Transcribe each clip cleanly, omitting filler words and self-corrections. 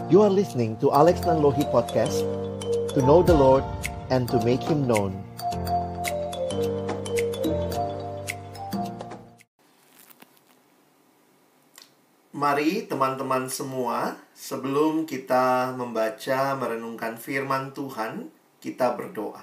You are listening to Alex Nanlohi Podcast, to know the Lord and to make Him known. Mari teman-teman semua, sebelum kita membaca merenungkan firman Tuhan, kita berdoa.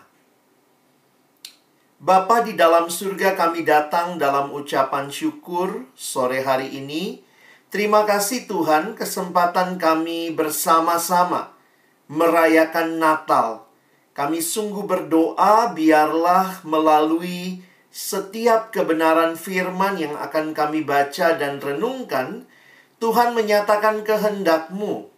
Bapa di dalam surga, kami datang dalam ucapan syukur sore hari ini. Terima kasih Tuhan, kesempatan kami bersama-sama merayakan Natal. Kami sungguh berdoa biarlah melalui setiap kebenaran firman yang akan kami baca dan renungkan, Tuhan menyatakan kehendak-Mu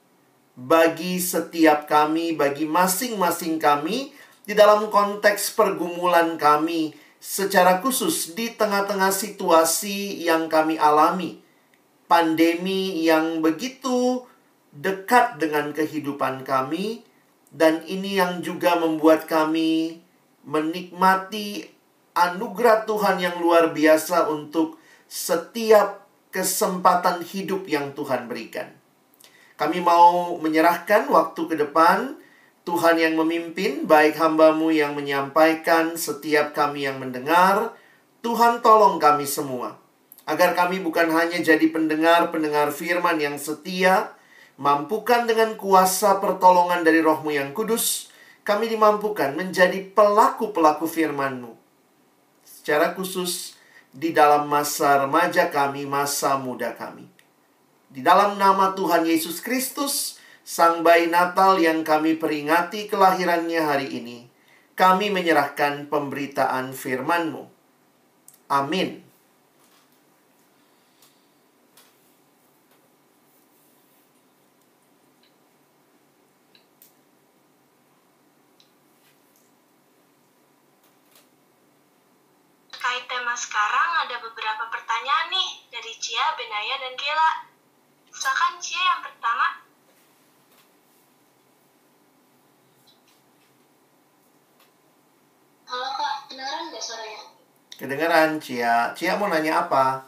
bagi setiap kami, bagi masing-masing kami, di dalam konteks pergumulan kami, secara khusus di tengah-tengah situasi yang kami alami. Pandemi yang begitu dekat dengan kehidupan kami, dan ini yang juga membuat kami menikmati anugerah Tuhan yang luar biasa untuk setiap kesempatan hidup yang Tuhan berikan. Kami mau menyerahkan waktu ke depan, Tuhan yang memimpin, baik hamba-Mu yang menyampaikan, setiap kami yang mendengar. Tuhan tolong kami semua, agar kami bukan hanya jadi pendengar-pendengar firman yang setia, mampukan dengan kuasa pertolongan dari Roh-Mu yang kudus, kami dimampukan menjadi pelaku-pelaku firman-Mu. Secara khusus, di dalam masa remaja kami, masa muda kami. Di dalam nama Tuhan Yesus Kristus, Sang Bayi Natal yang kami peringati kelahirannya hari ini, kami menyerahkan pemberitaan firman-Mu. Amin. Terkait tema sekarang ada beberapa pertanyaan nih dari Cia, Benaya, dan Kela. Silakan Cia yang pertama. Halo Kak, kedengeran nggak suaranya? Kedengeran, Cia. Cia mau nanya apa?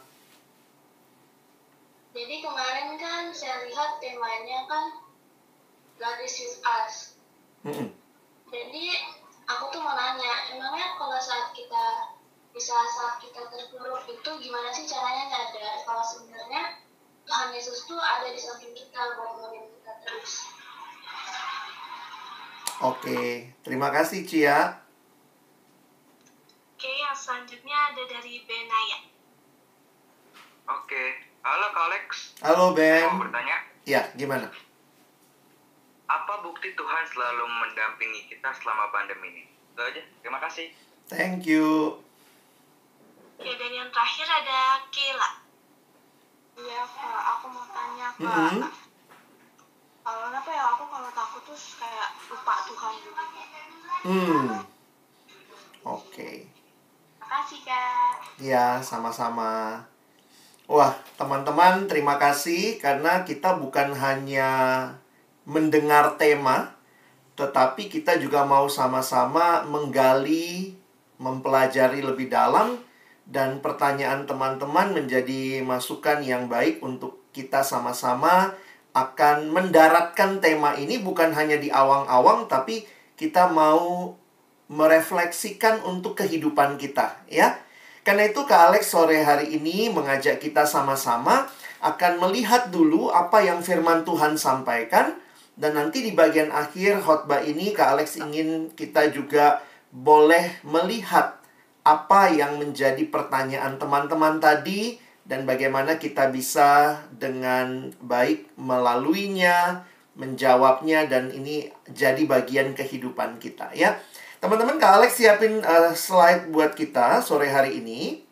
Jadi kemarin kan saya lihat temanya kan God is with us. Jadi aku tuh mau nanya, emangnya kalau saat kita terpuruk itu gimana sih caranya nyadar kalau sebenarnya Tuhan Yesus tuh ada di samping kita buat nolongin kita terus. Oke, terima kasih Cia. Oke, yang selanjutnya ada dari Benaya. Oke, halo Kak Alex. Halo Ben. Saya mau bertanya, Ya, gimana? apa bukti Tuhan selalu mendampingi kita selama pandemi ini? Itu aja, terima kasih. Thank you. Oke, dan yang terakhir ada Kela. Iya Kak, aku mau tanya Kak. Kalau kenapa ya aku kalau takut tuh kayak lupa Tuhan gitu. Oke. Makasih Kak. Ya, sama-sama. Wah, teman-teman, terima kasih karena kita bukan hanya mendengar tema, tetapi kita juga mau sama-sama menggali, mempelajari lebih dalam, dan pertanyaan teman-teman menjadi masukan yang baik untuk kita sama-sama akan mendaratkan tema ini bukan hanya di awang-awang, tapi kita mau merefleksikan untuk kehidupan kita, ya. Karena itu Kak Alex sore hari ini mengajak kita sama-sama akan melihat dulu apa yang firman Tuhan sampaikan, dan nanti di bagian akhir khotbah ini Kak Alex ingin kita juga boleh melihat apa yang menjadi pertanyaan teman-teman tadi dan bagaimana kita bisa dengan baik melaluinya, menjawabnya, dan ini jadi bagian kehidupan kita, ya. Teman-teman, Kak Alex siapin slide buat kita sore hari ini.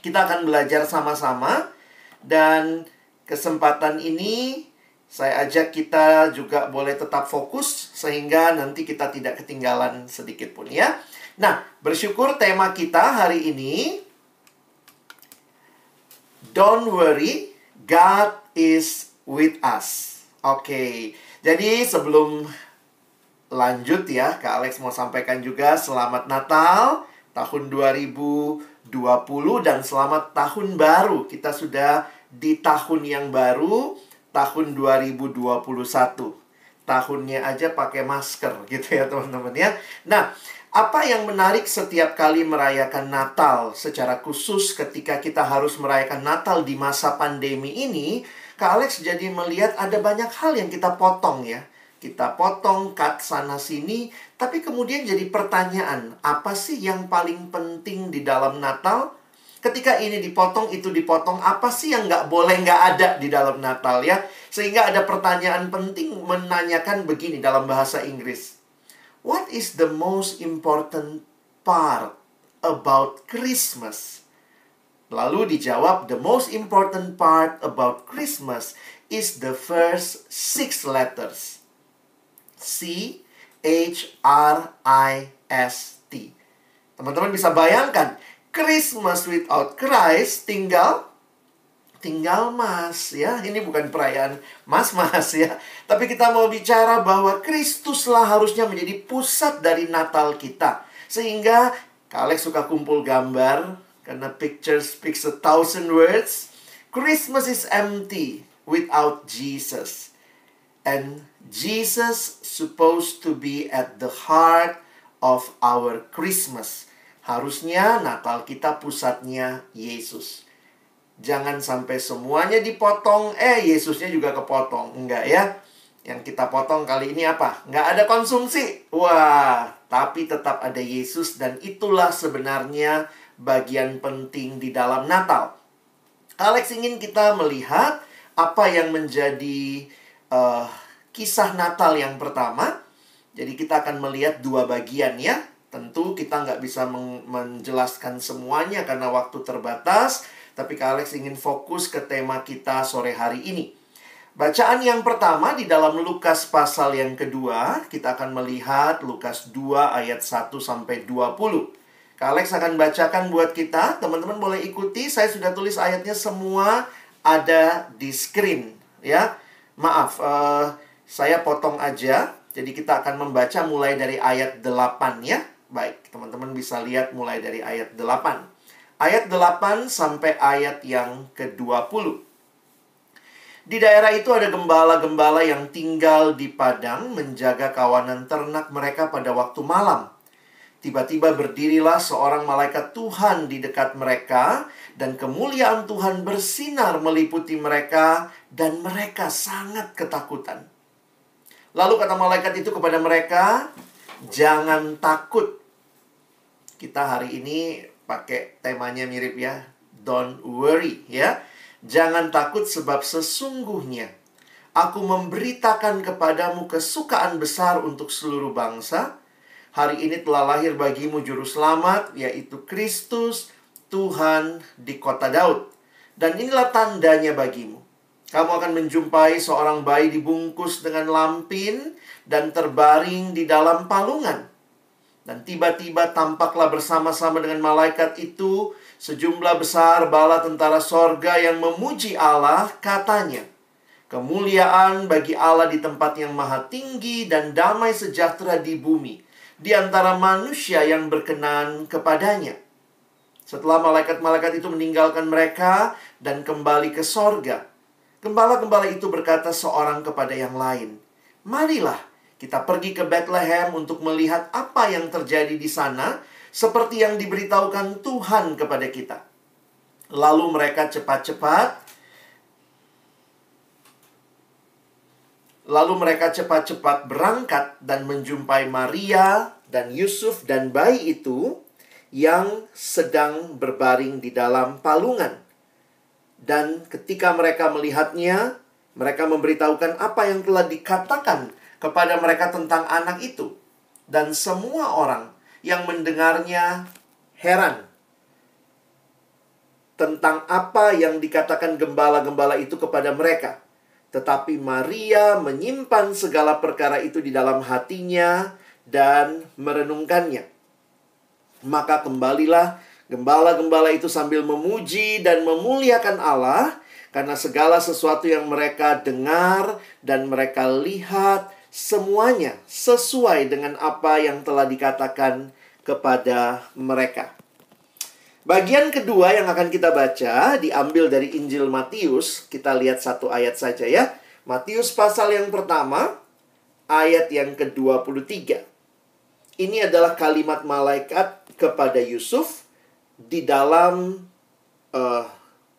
Kita akan belajar sama-sama, dan kesempatan ini saya ajak kita juga boleh tetap fokus sehingga nanti kita tidak ketinggalan sedikit pun, ya. Nah, bersyukur tema kita hari ini, Don't worry, God is with us. Oke, jadi sebelum lanjut ya, Kak Alex mau sampaikan juga selamat Natal tahun 2020 dan selamat tahun baru. Kita sudah di tahun yang baru, tahun 2021. Tahunnya aja pakai masker gitu ya teman-teman ya. Nah, apa yang menarik setiap kali merayakan Natal secara khusus ketika kita harus merayakan Natal di masa pandemi ini, Kak Alex jadi melihat ada banyak hal yang kita potong ya. Kita potong, cut sana sini, tapi kemudian jadi pertanyaan, apa sih yang paling penting di dalam Natal? Ketika ini dipotong, itu dipotong, apa sih yang nggak ada di dalam Natal ya? Sehingga ada pertanyaan penting menanyakan begini dalam bahasa Inggris. What is the most important part about Christmas? Lalu dijawab, the most important part about Christmas is the first 6 letters. C-H-R-I-S-T. Teman-teman bisa bayangkan, Christmas without Christ tinggal mas ya. Ini bukan perayaan mas-mas ya. Tapi kita mau bicara bahwa Kristuslah harusnya menjadi pusat dari Natal kita. Sehingga Kak Alex suka kumpul gambar karena picture speaks 1,000 words. Christmas is empty without Jesus. And Jesus supposed to be at the heart of our Christmas. Harusnya Natal kita pusatnya Yesus. Jangan sampai semuanya dipotong, Yesusnya juga kepotong. Enggak ya. Yang kita potong kali ini apa? Enggak ada konsumsi. Wah, tapi tetap ada Yesus dan itulah sebenarnya bagian penting di dalam Natal. Alex ingin kita melihat apa yang menjadi kisah Natal yang pertama. Jadi kita akan melihat 2 bagian ya. Tentu kita nggak bisa menjelaskan semuanya karena waktu terbatas. Tapi Kak Alex ingin fokus ke tema kita sore hari ini. Bacaan yang pertama di dalam Lukas pasal yang kedua. Kita akan melihat Lukas 2 ayat 1 sampai 20. Kak Alex akan bacakan buat kita. Teman-teman boleh ikuti. Saya sudah tulis ayatnya semua ada di screen ya. Maaf, saya potong aja. Jadi kita akan membaca mulai dari ayat 8 ya. Baik, teman-teman bisa lihat mulai dari ayat 8. Ayat 8 sampai ayat yang ke-20. Di daerah itu ada gembala-gembala yang tinggal di padang menjaga kawanan ternak mereka pada waktu malam. Tiba-tiba berdirilah seorang malaikat Tuhan di dekat mereka, dan kemuliaan Tuhan bersinar meliputi mereka, dan mereka sangat ketakutan. Lalu kata malaikat itu kepada mereka, jangan takut. Kita hari ini pakai temanya mirip ya. Don't worry ya. Jangan takut sebab sesungguhnya aku memberitakan kepadamu kesukaan besar untuk seluruh bangsa. Hari ini telah lahir bagimu juru selamat, yaitu Kristus, Tuhan di kota Daud. Dan inilah tandanya bagimu. Kamu akan menjumpai seorang bayi dibungkus dengan lampin dan terbaring di dalam palungan. Dan tiba-tiba tampaklah bersama-sama dengan malaikat itu sejumlah besar bala tentara sorga yang memuji Allah, katanya, kemuliaan bagi Allah di tempat yang maha tinggi dan damai sejahtera di bumi, di antara manusia yang berkenan kepadanya. Setelah malaikat-malaikat itu meninggalkan mereka dan kembali ke sorga, gembala-gembala itu berkata seorang kepada yang lain, marilah kita pergi ke Bethlehem untuk melihat apa yang terjadi di sana, seperti yang diberitahukan Tuhan kepada kita. Lalu mereka cepat-cepat berangkat dan menjumpai Maria dan Yusuf dan bayi itu yang sedang berbaring di dalam palungan. Dan ketika mereka melihatnya, mereka memberitahukan apa yang telah dikatakan kepada mereka tentang anak itu. Dan semua orang yang mendengarnya heran tentang apa yang dikatakan gembala-gembala itu kepada mereka. Tetapi Maria menyimpan segala perkara itu di dalam hatinya dan merenungkannya. Maka kembalilah gembala-gembala itu sambil memuji dan memuliakan Allah karena segala sesuatu yang mereka dengar dan mereka lihat semuanya sesuai dengan apa yang telah dikatakan kepada mereka. Bagian kedua yang akan kita baca diambil dari Injil Matius. Kita lihat satu ayat saja ya. Matius pasal yang pertama, ayat yang ke-23. Ini adalah kalimat malaikat kepada Yusuf di dalam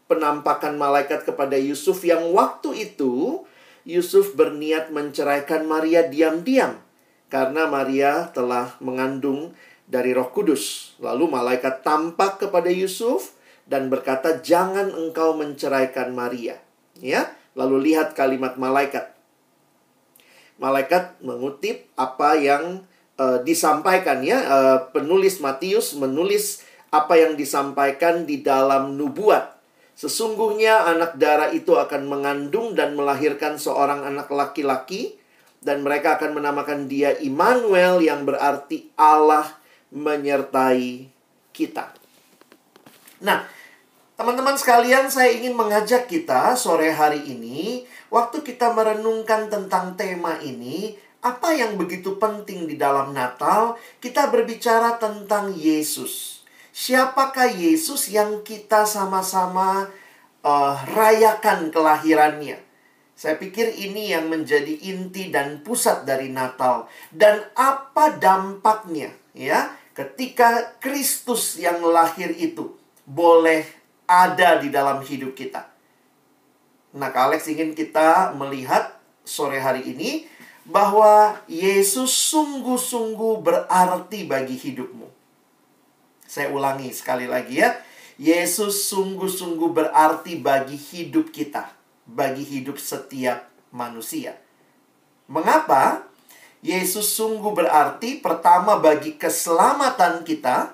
penampakan malaikat kepada Yusuf yang waktu itu Yusuf berniat menceraikan Maria diam-diam karena Maria telah mengandung dari Roh Kudus. Lalu malaikat tampak kepada Yusuf dan berkata, "Jangan engkau menceraikan Maria." Ya, lalu lihat kalimat malaikat. Malaikat mengutip apa yang disampaikan ya. Penulis Matius menulis apa yang disampaikan di dalam nubuat. Sesungguhnya anak darah itu akan mengandung dan melahirkan seorang anak laki-laki, dan mereka akan menamakan dia Immanuel, yang berarti Allah menyertai kita. Nah, teman-teman sekalian, saya ingin mengajak kita sore hari ini, waktu kita merenungkan tentang tema ini, apa yang begitu penting di dalam Natal, kita berbicara tentang Yesus. Siapakah Yesus yang kita sama-sama rayakan kelahirannya? Saya pikir ini yang menjadi inti dan pusat dari Natal. Dan apa dampaknya ya ketika Kristus yang lahir itu boleh ada di dalam hidup kita. Nah, Kak Alex ingin kita melihat sore hari ini bahwa Yesus sungguh-sungguh berarti bagi hidupmu. Saya ulangi sekali lagi ya. Yesus sungguh-sungguh berarti bagi hidup kita, bagi hidup setiap manusia. Mengapa? Yesus sungguh berarti, pertama bagi keselamatan kita,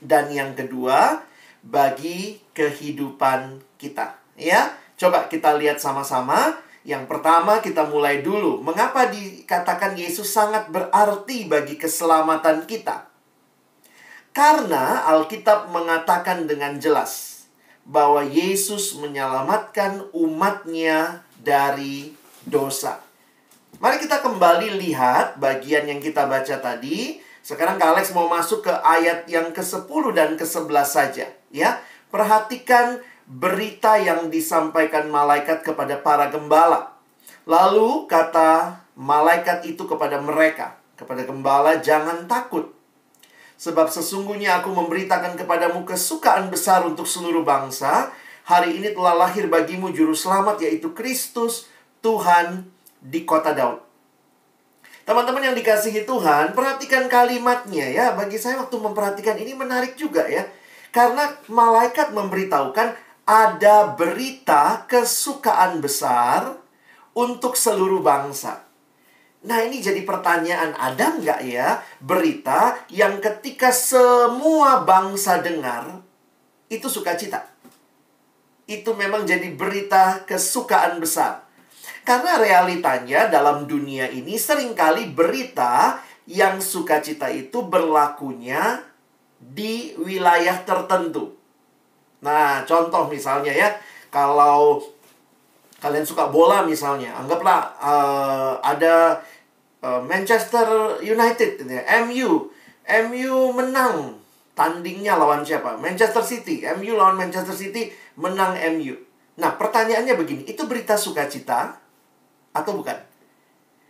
dan yang kedua bagi kehidupan kita. Ya, coba kita lihat sama-sama. Yang pertama kita mulai dulu. Mengapa dikatakan Yesus sangat berarti bagi keselamatan kita? Karena Alkitab mengatakan dengan jelas bahwa Yesus menyelamatkan umatnya dari dosa. Mari kita kembali lihat bagian yang kita baca tadi. Sekarang Kak Alex mau masuk ke ayat yang ke-10 dan ke-11 saja. Ya, perhatikan berita yang disampaikan malaikat kepada para gembala. Lalu kata malaikat itu kepada mereka, kepada gembala, "Jangan takut. Sebab sesungguhnya aku memberitakan kepadamu kesukaan besar untuk seluruh bangsa. Hari ini telah lahir bagimu juru selamat, yaitu Kristus, Tuhan di kota Daud." Teman-teman yang dikasihi Tuhan, perhatikan kalimatnya ya. Bagi saya waktu memperhatikan ini menarik juga ya. Karena malaikat memberitahukan ada berita kesukaan besar untuk seluruh bangsa. Nah, ini jadi pertanyaan, ada nggak ya berita yang ketika semua bangsa dengar, itu sukacita? Itu memang jadi berita kesukaan besar. Karena realitanya dalam dunia ini seringkali berita yang sukacita itu berlakunya di wilayah tertentu. Nah, contoh misalnya ya, kalau kalian suka bola misalnya, anggaplah ada Manchester United, ya, MU menang tandingnya lawan siapa? Manchester City. MU lawan Manchester City, menang MU. Nah, pertanyaannya begini, itu berita sukacita atau bukan?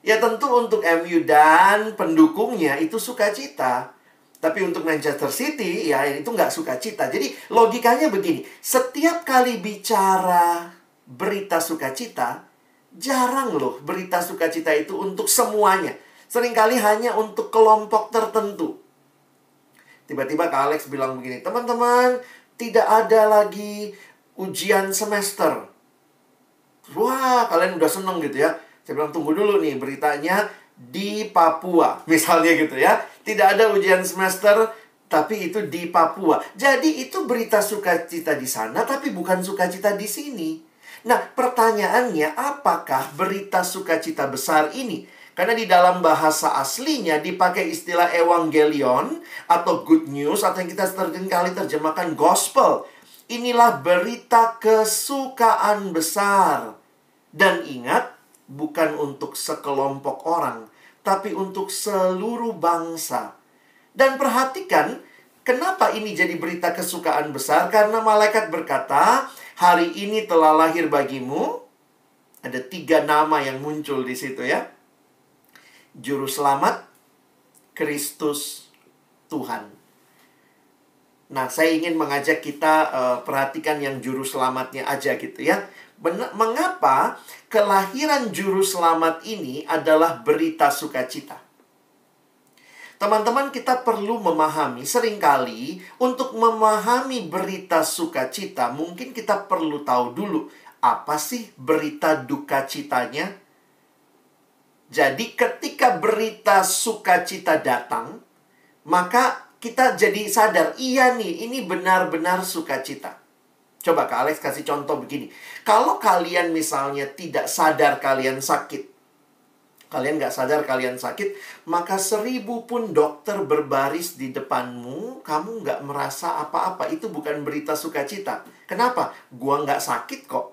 Ya tentu untuk MU dan pendukungnya itu sukacita. Tapi untuk Manchester City, ya itu nggak sukacita. Jadi logikanya begini, setiap kali bicara berita sukacita, jarang loh berita sukacita itu untuk semuanya. Seringkali hanya untuk kelompok tertentu. Tiba-tiba Kak Alex bilang begini, "Teman-teman, tidak ada lagi ujian semester." Wah, kalian udah seneng gitu ya. Saya bilang, tunggu dulu nih, beritanya di Papua, misalnya gitu ya. Tidak ada ujian semester, tapi itu di Papua. Jadi itu berita sukacita di sana, tapi bukan sukacita di sini. Nah, pertanyaannya, apakah berita sukacita besar ini? Karena di dalam bahasa aslinya dipakai istilah evangelion atau good news, atau yang kita seringkali terjemahkan gospel. Inilah berita kesukaan besar. Dan ingat, bukan untuk sekelompok orang, tapi untuk seluruh bangsa. Dan perhatikan, kenapa ini jadi berita kesukaan besar? Karena malaikat berkata, "Hari ini telah lahir bagimu Ada 3 nama yang muncul di situ ya. Juru selamat, Kristus, Tuhan. Nah, saya ingin mengajak kita perhatikan yang juru selamatnya aja gitu ya. Mengapa kelahiran juru selamat ini adalah berita sukacita? Teman-teman, kita perlu memahami, seringkali untuk memahami berita sukacita, mungkin kita perlu tahu dulu, apa sih berita duka citanya? Jadi ketika berita sukacita datang, maka kita jadi sadar, iya nih, ini benar-benar sukacita. Coba Kak Alex kasih contoh begini. Kalau kalian misalnya tidak sadar kalian sakit, kalian nggak sadar kalian sakit, maka 1000 pun dokter berbaris di depanmu, kamu nggak merasa apa-apa. Itu bukan berita sukacita. Kenapa? Gua nggak sakit kok.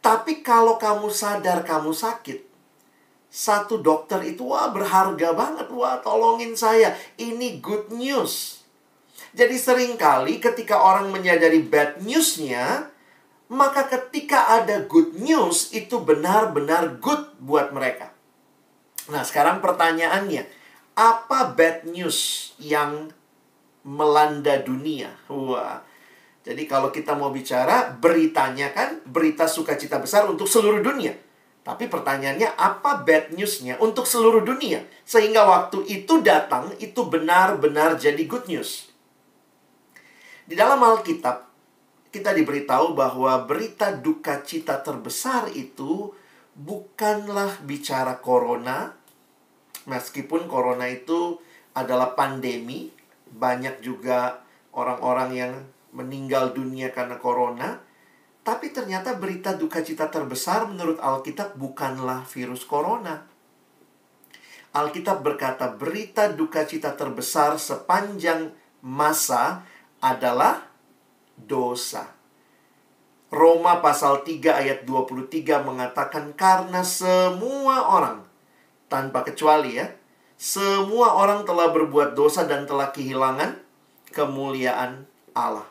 Tapi kalau kamu sadar kamu sakit, satu dokter itu, wah berharga banget, wah tolongin saya. Ini good news. Jadi seringkali ketika orang menyadari bad news-nya, maka ketika ada good news, itu benar-benar good buat mereka. Nah, sekarang pertanyaannya, apa bad news yang melanda dunia? Wah, jadi kalau kita mau bicara, beritanya kan berita sukacita besar untuk seluruh dunia. Tapi pertanyaannya, apa bad news-nya untuk seluruh dunia? Sehingga waktu itu datang, itu benar-benar jadi good news. Di dalam Alkitab, kita diberitahu bahwa berita duka cita terbesar itu bukanlah bicara corona. Meskipun corona itu adalah pandemi, banyak juga orang-orang yang meninggal dunia karena corona. Tapi ternyata berita duka cita terbesar menurut Alkitab bukanlah virus corona. Alkitab berkata berita duka cita terbesar sepanjang masa adalah dosa. Roma pasal 3 ayat 23 mengatakan karena semua orang, tanpa kecuali ya, semua orang telah berbuat dosa dan telah kehilangan kemuliaan Allah.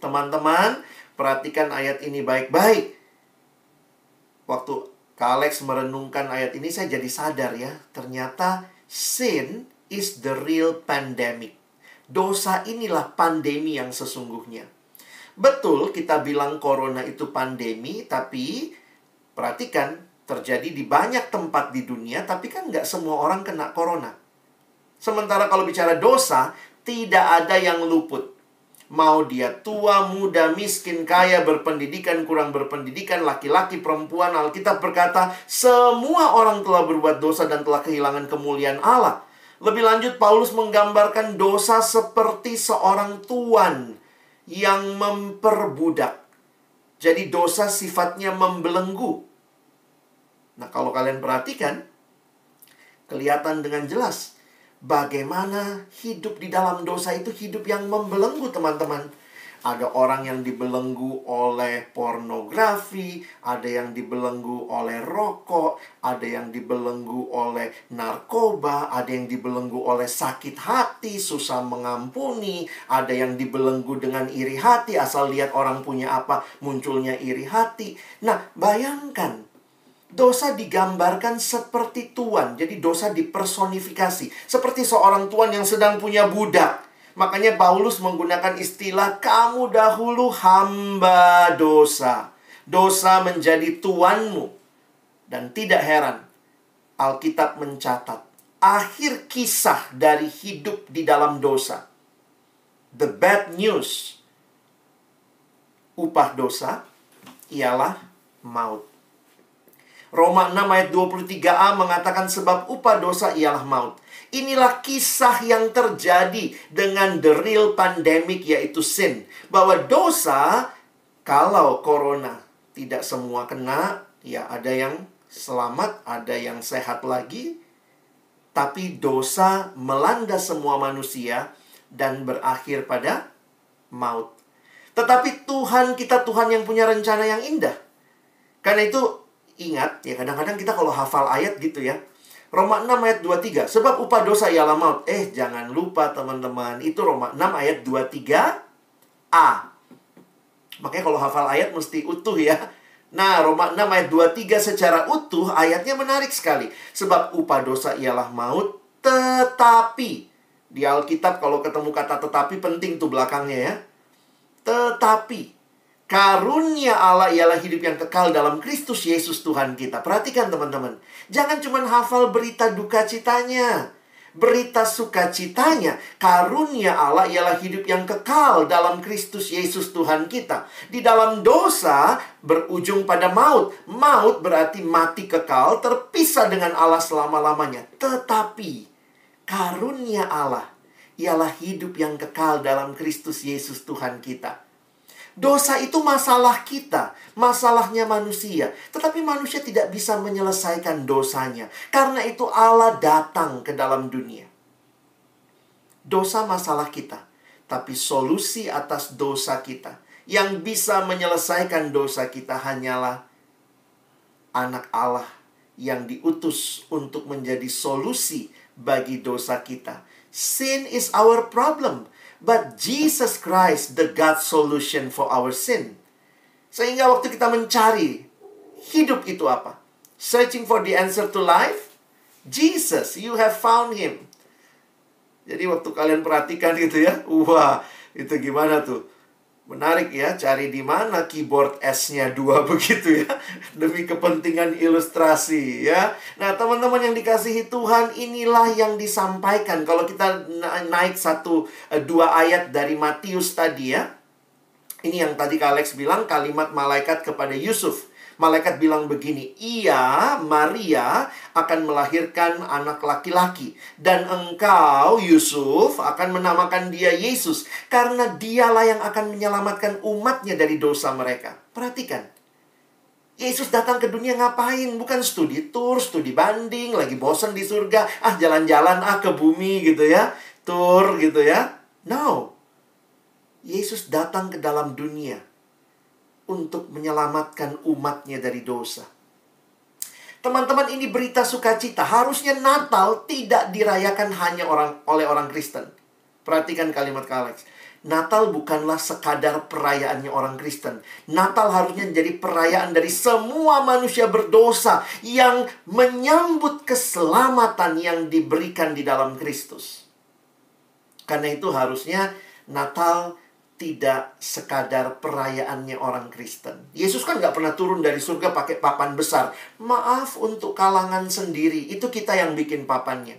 Teman-teman, perhatikan ayat ini baik-baik. Waktu Kak Alex merenungkan ayat ini, saya jadi sadar ya. Ternyata sin is the real pandemic. Dosa inilah pandemi yang sesungguhnya. Betul kita bilang corona itu pandemi, tapi perhatikan terjadi di banyak tempat di dunia, tapi kan nggak semua orang kena corona. Sementara kalau bicara dosa, tidak ada yang luput. Mau dia tua, muda, miskin, kaya, berpendidikan, kurang berpendidikan, laki-laki, perempuan, Alkitab berkata, semua orang telah berbuat dosa dan telah kehilangan kemuliaan Allah. Lebih lanjut, Paulus menggambarkan dosa seperti seorang tuan yang memperbudak. Jadi dosa sifatnya membelenggu. Nah, kalau kalian perhatikan, kelihatan dengan jelas bagaimana hidup di dalam dosa itu hidup yang membelenggu, teman-teman. Ada orang yang dibelenggu oleh pornografi, ada yang dibelenggu oleh rokok, ada yang dibelenggu oleh narkoba, ada yang dibelenggu oleh sakit hati, susah mengampuni, ada yang dibelenggu dengan iri hati, asal lihat orang punya apa, munculnya iri hati. Nah, bayangkan, dosa digambarkan seperti tuan. Jadi dosa dipersonifikasi. Seperti seorang tuan yang sedang punya budak. Makanya Paulus menggunakan istilah, kamu dahulu hamba dosa. Dosa menjadi tuanmu. Dan tidak heran, Alkitab mencatat, akhir kisah dari hidup di dalam dosa. The bad news. Upah dosa ialah maut. Roma 6 ayat 23a mengatakan sebab upah dosa ialah maut. Inilah kisah yang terjadi dengan the real pandemic, yaitu sin. Bahwa dosa, kalau corona tidak semua kena, ya ada yang selamat, ada yang sehat lagi. Tapi dosa melanda semua manusia dan berakhir pada maut. Tetapi Tuhan kita, Tuhan yang punya rencana yang indah. Karena itu ingat, ya kadang-kadang kita kalau hafal ayat gitu ya. Roma 6 ayat 23. Sebab upah dosa ialah maut. Jangan lupa teman-teman. Itu Roma 6 ayat 23a. Makanya kalau hafal ayat mesti utuh ya. Nah, Roma 6 ayat 23 secara utuh ayatnya menarik sekali. Sebab upah dosa ialah maut, tetapi. Di Alkitab kalau ketemu kata tetapi penting tuh belakangnya ya. Tetapi karunia Allah ialah hidup yang kekal dalam Kristus Yesus Tuhan kita. Perhatikan teman-teman. Jangan cuma hafal berita duka citanya. Berita sukacitanya, karunia Allah ialah hidup yang kekal dalam Kristus Yesus Tuhan kita. Di dalam dosa berujung pada maut. Maut berarti mati kekal, terpisah dengan Allah selama-lamanya. Tetapi karunia Allah ialah hidup yang kekal dalam Kristus Yesus Tuhan kita. Dosa itu masalah kita, masalahnya manusia. Tetapi manusia tidak bisa menyelesaikan dosanya. Karena itu Allah datang ke dalam dunia. Dosa masalah kita, tapi solusi atas dosa kita, yang bisa menyelesaikan dosa kita hanyalah Anak Allah yang diutus untuk menjadi solusi bagi dosa kita. Sin is our problem. But Jesus Christ, the God solution for our sin. Sehingga waktu kita mencari hidup itu apa? Searching for the answer to life? Jesus, you have found Him. Jadi waktu kalian perhatikan gitu ya. Wah, itu gimana tuh? Menarik ya, cari di mana keyboard S-nya 2 begitu ya. Demi kepentingan ilustrasi ya. Nah, teman-teman yang dikasihi Tuhan, inilah yang disampaikan. Kalau kita naik 1-2 ayat dari Matius tadi ya. Ini yang tadi Kak Alex bilang, kalimat malaikat kepada Yusuf. Malaikat bilang begini, ia, Maria, akan melahirkan anak laki-laki. Dan engkau, Yusuf, akan menamakan dia Yesus. Karena dialah yang akan menyelamatkan umatnya dari dosa mereka. Perhatikan. Yesus datang ke dunia ngapain? Bukan studi tour, studi banding, lagi bosan di surga. Jalan-jalan, ke bumi gitu ya. Tour gitu ya. No. Yesus datang ke dalam dunia untuk menyelamatkan umatnya dari dosa. Teman-teman, ini berita sukacita. Harusnya Natal tidak dirayakan hanya oleh orang Kristen. Perhatikan kalimat Kak Alex. Natal bukanlah sekadar perayaannya orang Kristen. Natal harusnya menjadi perayaan dari semua manusia berdosa yang menyambut keselamatan yang diberikan di dalam Kristus. Karena itu harusnya Natal tidak sekadar perayaannya orang Kristen. Yesus kan nggak pernah turun dari surga pakai papan besar. Maaf untuk kalangan sendiri, itu kita yang bikin papannya.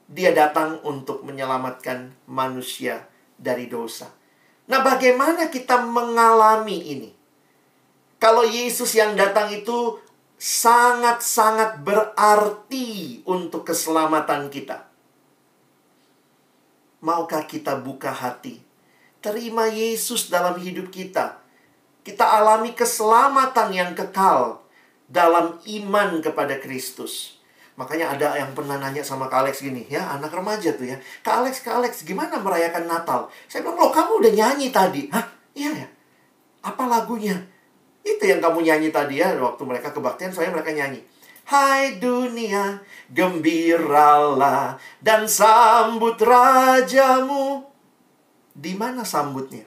Dia datang untuk menyelamatkan manusia dari dosa. Nah, bagaimana kita mengalami ini? Kalau Yesus yang datang itu sangat-sangat berarti untuk keselamatan kita. Maukah kita buka hati? Terima Yesus dalam hidup kita. Kita alami keselamatan yang kekal dalam iman kepada Kristus. Makanya ada yang pernah nanya sama Kak Alex gini, ya anak remaja tuh ya. Kak Alex, gimana merayakan Natal? Saya bilang, loh kamu udah nyanyi tadi. Hah? Iya ya? Apa lagunya? Itu yang kamu nyanyi tadi ya. Waktu mereka kebaktian, soalnya mereka nyanyi. Hai dunia, gembiralah dan sambut rajamu. Di mana sambutnya?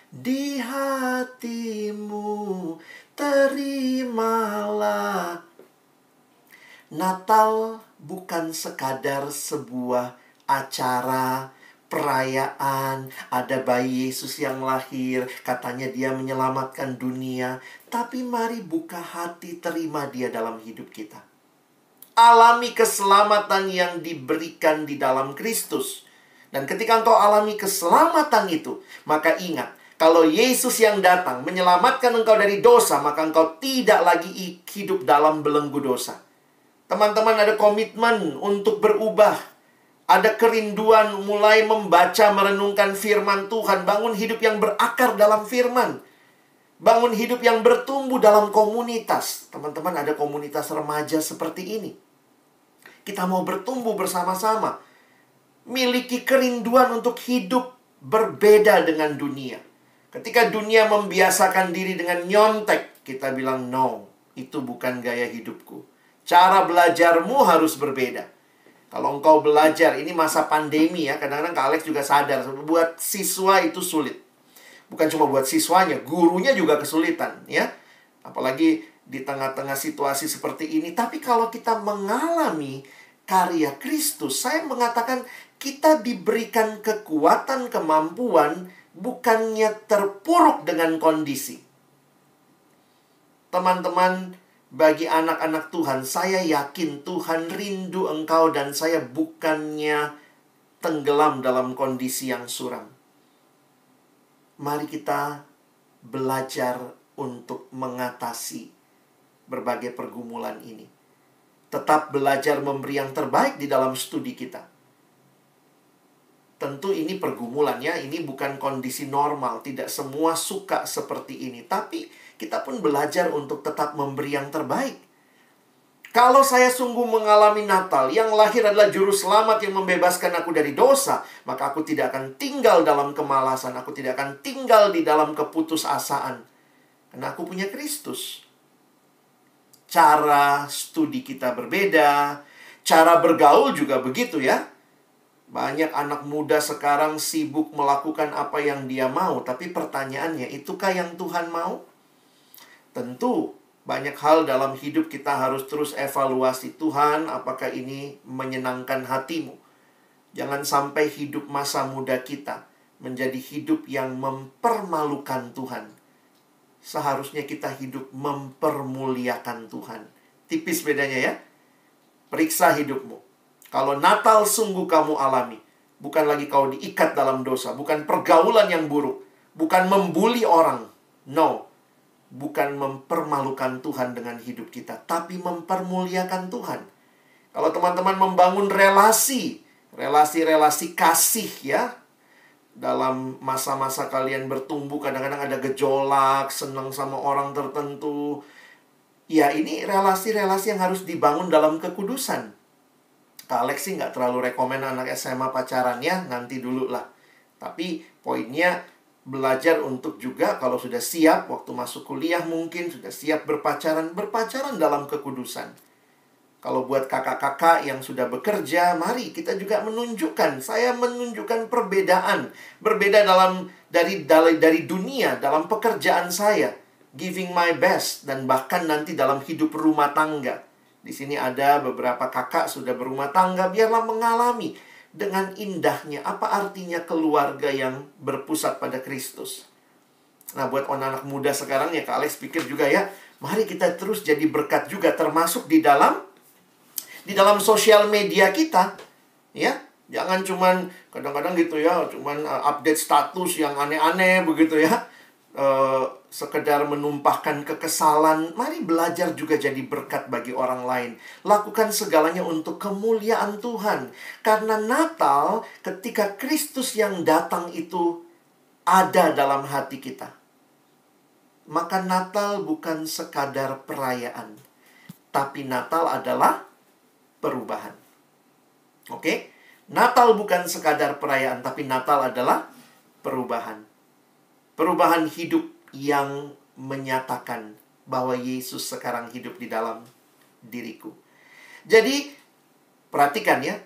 Di hatimu, terimalah. Natal bukan sekadar sebuah acara, perayaan, ada bayi Yesus yang lahir, katanya dia menyelamatkan dunia. Tapi mari buka hati, terima dia dalam hidup kita. Alami keselamatan yang diberikan di dalam Kristus. Dan ketika engkau alami keselamatan itu, maka ingat, kalau Yesus yang datang menyelamatkan engkau dari dosa, maka engkau tidak lagi hidup dalam belenggu dosa. Teman-teman, ada komitmen untuk berubah. Ada kerinduan mulai membaca, merenungkan firman Tuhan. Bangun hidup yang berakar dalam firman. Bangun hidup yang bertumbuh dalam komunitas. Teman-teman, ada komunitas remaja seperti ini. Kita mau bertumbuh bersama-sama. Miliki kerinduan untuk hidup berbeda dengan dunia. Ketika dunia membiasakan diri dengan nyontek, kita bilang, no, itu bukan gaya hidupku. Cara belajarmu harus berbeda. Kalau engkau belajar, ini masa pandemi ya, kadang-kadang Kak Alex juga sadar, buat siswa itu sulit. Bukan cuma buat siswanya, gurunya juga kesulitan ya. Apalagi di tengah-tengah situasi seperti ini. Tapi kalau kita mengalami karya Kristus, saya mengatakan kita diberikan kekuatan, kemampuan, bukannya terpuruk dengan kondisi. Teman-teman, bagi anak-anak Tuhan, saya yakin Tuhan rindu engkau dan saya bukannya tenggelam dalam kondisi yang suram. Mari kita belajar untuk mengatasi berbagai pergumulan ini. Tetap belajar memberi yang terbaik di dalam studi kita. Tentu ini pergumulannya, ini bukan kondisi normal. Tidak semua suka seperti ini. Tapi kita pun belajar untuk tetap memberi yang terbaik. Kalau saya sungguh mengalami Natal, yang lahir adalah Juru Selamat yang membebaskan aku dari dosa, maka aku tidak akan tinggal dalam kemalasan. Aku tidak akan tinggal di dalam keputusasaan. Karena aku punya Kristus. Cara studi kita berbeda, cara bergaul juga begitu ya. Banyak anak muda sekarang sibuk melakukan apa yang dia mau. Tapi pertanyaannya, itukah yang Tuhan mau? Tentu, banyak hal dalam hidup kita harus terus evaluasi. Tuhan, apakah ini menyenangkan hatimu? Jangan sampai hidup masa muda kita menjadi hidup yang mempermalukan Tuhan. Seharusnya kita hidup mempermuliakan Tuhan. Tipis bedanya ya. Periksa hidupmu. Kalau Natal sungguh kamu alami, bukan lagi kau diikat dalam dosa, bukan pergaulan yang buruk, bukan membuli orang. No. Bukan mempermalukan Tuhan dengan hidup kita, tapi mempermuliakan Tuhan. Kalau teman-teman membangun relasi kasih ya, dalam masa-masa kalian bertumbuh, kadang-kadang ada gejolak, senang sama orang tertentu. Ya, ini relasi-relasi yang harus dibangun dalam kekudusan. Kak Alex sih nggak terlalu rekomen anak SMA pacaran ya, nanti dulu lah. Tapi poinnya, belajar untuk juga kalau sudah siap, waktu masuk kuliah mungkin, sudah siap berpacaran dalam kekudusan. Kalau buat kakak-kakak yang sudah bekerja, mari kita juga menunjukkan. Saya menunjukkan perbedaan. Berbeda dari dunia, dalam pekerjaan saya. Giving my best. Dan bahkan nanti dalam hidup rumah tangga. Di sini ada beberapa kakak sudah berumah tangga. Biarlah mengalami dengan indahnya. Apa artinya keluarga yang berpusat pada Kristus. Nah, buat anak-anak muda sekarang ya, Kak Alex pikir juga ya. Mari kita terus jadi berkat juga. Termasuk di dalam sosial media kita, ya. Jangan cuman kadang-kadang gitu ya, cuman update status yang aneh-aneh begitu ya. Sekedar menumpahkan kekesalan. Mari belajar juga jadi berkat bagi orang lain. Lakukan segalanya untuk kemuliaan Tuhan. Karena Natal, ketika Kristus yang datang itu ada dalam hati kita. Maka Natal bukan sekadar perayaan, tapi Natal adalah perubahan. Oke? Natal bukan sekadar perayaan, tapi Natal adalah perubahan. Perubahan hidup yang menyatakan bahwa Yesus sekarang hidup di dalam diriku. Jadi, perhatikan ya.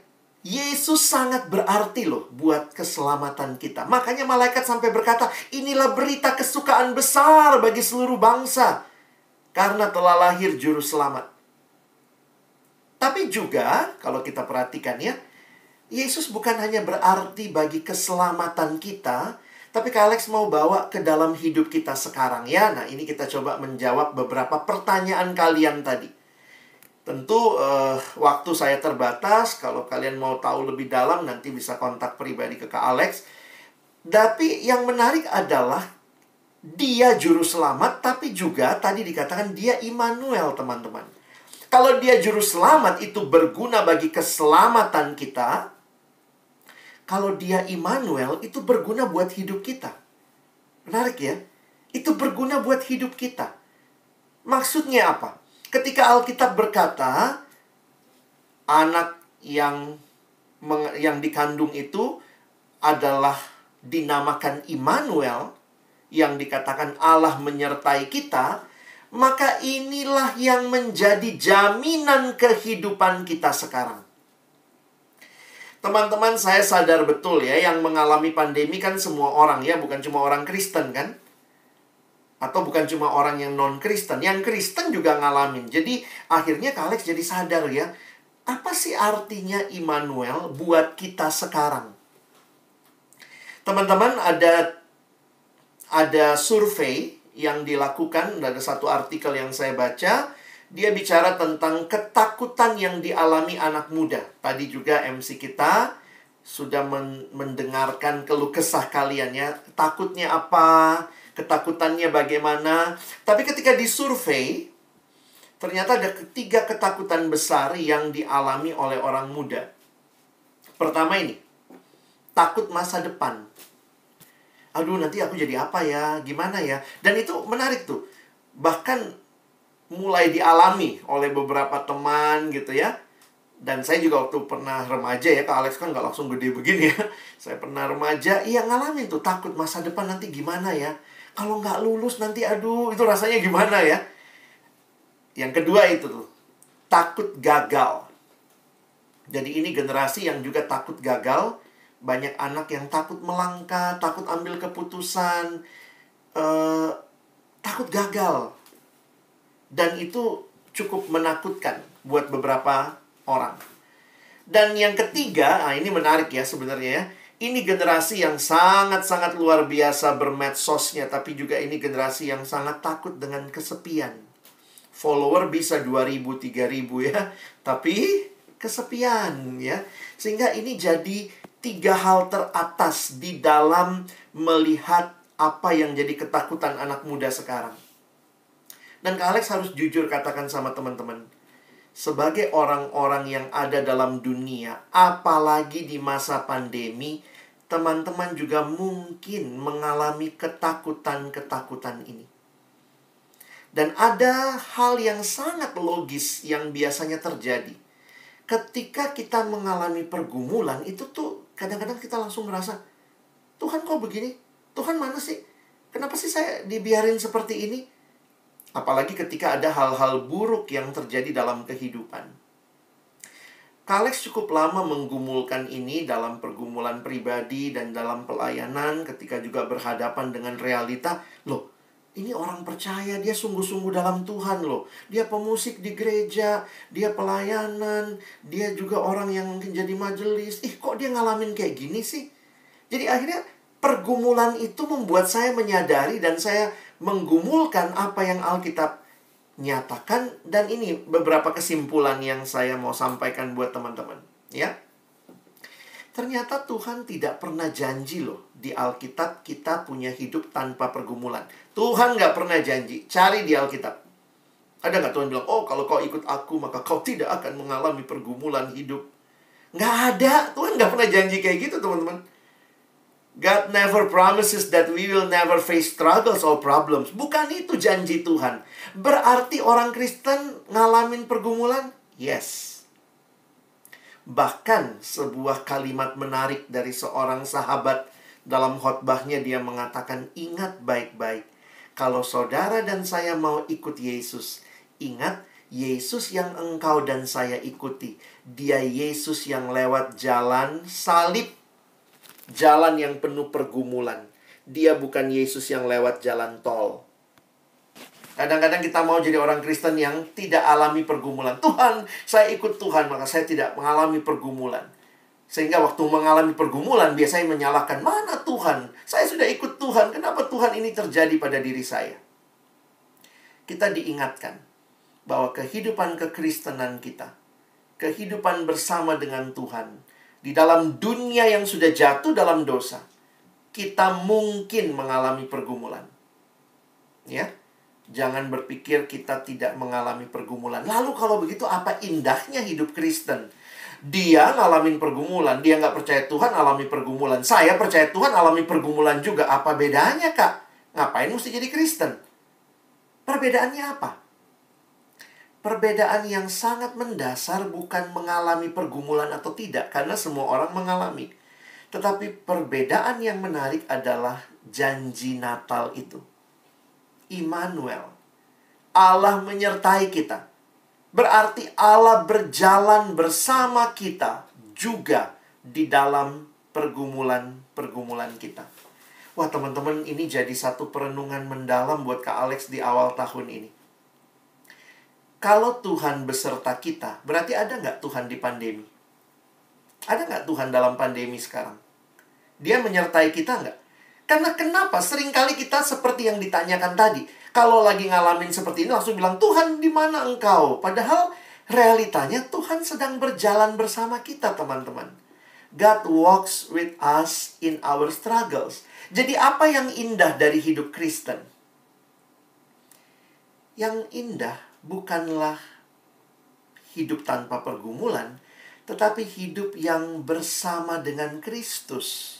Yesus sangat berarti loh buat keselamatan kita. Makanya malaikat sampai berkata, inilah berita kesukaan besar bagi seluruh bangsa. Karena telah lahir juru selamat. Tapi juga, kalau kita perhatikan ya, Yesus bukan hanya berarti bagi keselamatan kita, tapi Kak Alex mau bawa ke dalam hidup kita sekarang ya. Nah, ini kita coba menjawab beberapa pertanyaan kalian tadi. Tentu waktu saya terbatas. Kalau kalian mau tahu lebih dalam, nanti bisa kontak pribadi ke Kak Alex. Tapi yang menarik adalah dia juru selamat, tapi juga tadi dikatakan dia Immanuel, teman-teman. Kalau dia juru selamat itu berguna bagi keselamatan kita. Kalau dia Immanuel itu berguna buat hidup kita. Menarik ya? Itu berguna buat hidup kita. Maksudnya apa? Ketika Alkitab berkata, anak yang dikandung itu adalah dinamakan Immanuel, yang dikatakan Allah menyertai kita, maka inilah yang menjadi jaminan kehidupan kita sekarang. Teman-teman, saya sadar betul ya, yang mengalami pandemi kan semua orang ya, bukan cuma orang Kristen kan. Atau bukan cuma orang yang non-Kristen, yang Kristen juga ngalamin. Jadi akhirnya Kak Alex jadi sadar ya, apa sih artinya Immanuel buat kita sekarang? Teman-teman, ada survei yang dilakukan, ada satu artikel yang saya baca, dia bicara tentang ketakutan yang dialami anak muda. Tadi juga MC kita sudah mendengarkan keluh kesah kalian ya. Takutnya apa? Ketakutannya bagaimana? Tapi ketika disurvei, ternyata ada 3 ketakutan besar yang dialami oleh orang muda. Pertama ini, takut masa depan. Aduh, nanti aku jadi apa ya? Gimana ya? Dan itu menarik tuh. Bahkan mulai dialami oleh beberapa teman gitu ya. Dan saya juga waktu pernah remaja ya, Kak Alex kan nggak langsung gede begini ya. Saya pernah remaja, iya ngalamin tuh, takut masa depan nanti gimana ya. Kalau nggak lulus nanti, aduh, itu rasanya gimana ya. Yang kedua itu tuh, takut gagal. Jadi ini generasi yang juga takut gagal. Banyak anak yang takut melangkah, takut ambil keputusan, takut gagal. Dan itu cukup menakutkan buat beberapa orang. Dan yang ketiga, nah ini menarik ya sebenarnya ya. Ini generasi yang sangat-sangat luar biasa bermedsosnya, tapi juga ini generasi yang sangat takut dengan kesepian. Follower bisa 2.000, 3.000 ya, tapi kesepian ya. Sehingga ini jadi 3 hal teratas di dalam melihat apa yang jadi ketakutan anak muda sekarang. Dan Kak Alex harus jujur katakan sama teman-teman, sebagai orang-orang yang ada dalam dunia, apalagi di masa pandemi, teman-teman juga mungkin mengalami ketakutan-ketakutan ini. Dan ada hal yang sangat logis yang biasanya terjadi. Ketika kita mengalami pergumulan, itu tuh kadang-kadang kita langsung merasa, Tuhan kok begini? Tuhan mana sih? Kenapa sih saya dibiarin seperti ini? Apalagi ketika ada hal-hal buruk yang terjadi dalam kehidupan. Kak Alex cukup lama menggumulkan ini dalam pergumulan pribadi dan dalam pelayanan ketika juga berhadapan dengan realita. Loh, ini orang percaya, dia sungguh-sungguh dalam Tuhan loh. Dia pemusik di gereja, dia pelayanan, dia juga orang yang mungkin jadi majelis. Kok dia ngalamin kayak gini sih? Jadi akhirnya pergumulan itu membuat saya menyadari dan saya menggumulkan apa yang Alkitab nyatakan. Dan ini beberapa kesimpulan yang saya mau sampaikan buat teman-teman ya. Ternyata Tuhan tidak pernah janji loh di Alkitab kita punya hidup tanpa pergumulan. Tuhan nggak pernah janji. Cari di Alkitab. Ada nggak Tuhan bilang, oh kalau kau ikut aku maka kau tidak akan mengalami pergumulan hidup? Nggak ada. Tuhan nggak pernah janji kayak gitu teman-teman. God never promises that we will never face struggles or problems. Bukan itu janji Tuhan. Berarti orang Kristen ngalamin pergumulan? Yes. Bahkan sebuah kalimat menarik dari seorang sahabat dalam khotbahnya, dia mengatakan, ingat baik-baik. Kalau saudara dan saya mau ikut Yesus, ingat Yesus yang engkau dan saya ikuti. Dia Yesus yang lewat jalan salib. Jalan yang penuh pergumulan. Dia bukan Yesus yang lewat jalan tol. Kadang-kadang kita mau jadi orang Kristen yang tidak alami pergumulan. Tuhan, saya ikut Tuhan, maka saya tidak mengalami pergumulan. Sehingga waktu mengalami pergumulan, biasanya menyalahkan, mana Tuhan? Saya sudah ikut Tuhan, kenapa Tuhan ini terjadi pada diri saya? Kita diingatkan bahwa kehidupan kekristenan kita, kehidupan bersama dengan Tuhan, di dalam dunia yang sudah jatuh dalam dosa, kita mungkin mengalami pergumulan. Ya, jangan berpikir kita tidak mengalami pergumulan. Lalu kalau begitu apa indahnya hidup Kristen? Dia ngalamin pergumulan, dia nggak percaya Tuhan alami pergumulan. Saya percaya Tuhan alami pergumulan juga. Apa bedanya, Kak? Ngapain mesti jadi Kristen? Perbedaannya apa? Perbedaan yang sangat mendasar bukan mengalami pergumulan atau tidak, karena semua orang mengalami. Tetapi perbedaan yang menarik adalah janji Natal itu. Immanuel. Allah menyertai kita. Berarti Allah berjalan bersama kita juga di dalam pergumulan-pergumulan kita. Wah teman-teman, ini jadi satu perenungan mendalam buat Kak Alex di awal tahun ini. Kalau Tuhan beserta kita, berarti ada nggak Tuhan di pandemi? Ada nggak Tuhan dalam pandemi sekarang? Dia menyertai kita nggak? Karena kenapa? Seringkali kita seperti yang ditanyakan tadi. Kalau lagi ngalamin seperti ini, langsung bilang, Tuhan di mana engkau? Padahal realitanya Tuhan sedang berjalan bersama kita, teman-teman. God walks with us in our struggles. Jadi apa yang indah dari hidup Kristen? Yang indah bukanlah hidup tanpa pergumulan, tetapi hidup yang bersama dengan Kristus.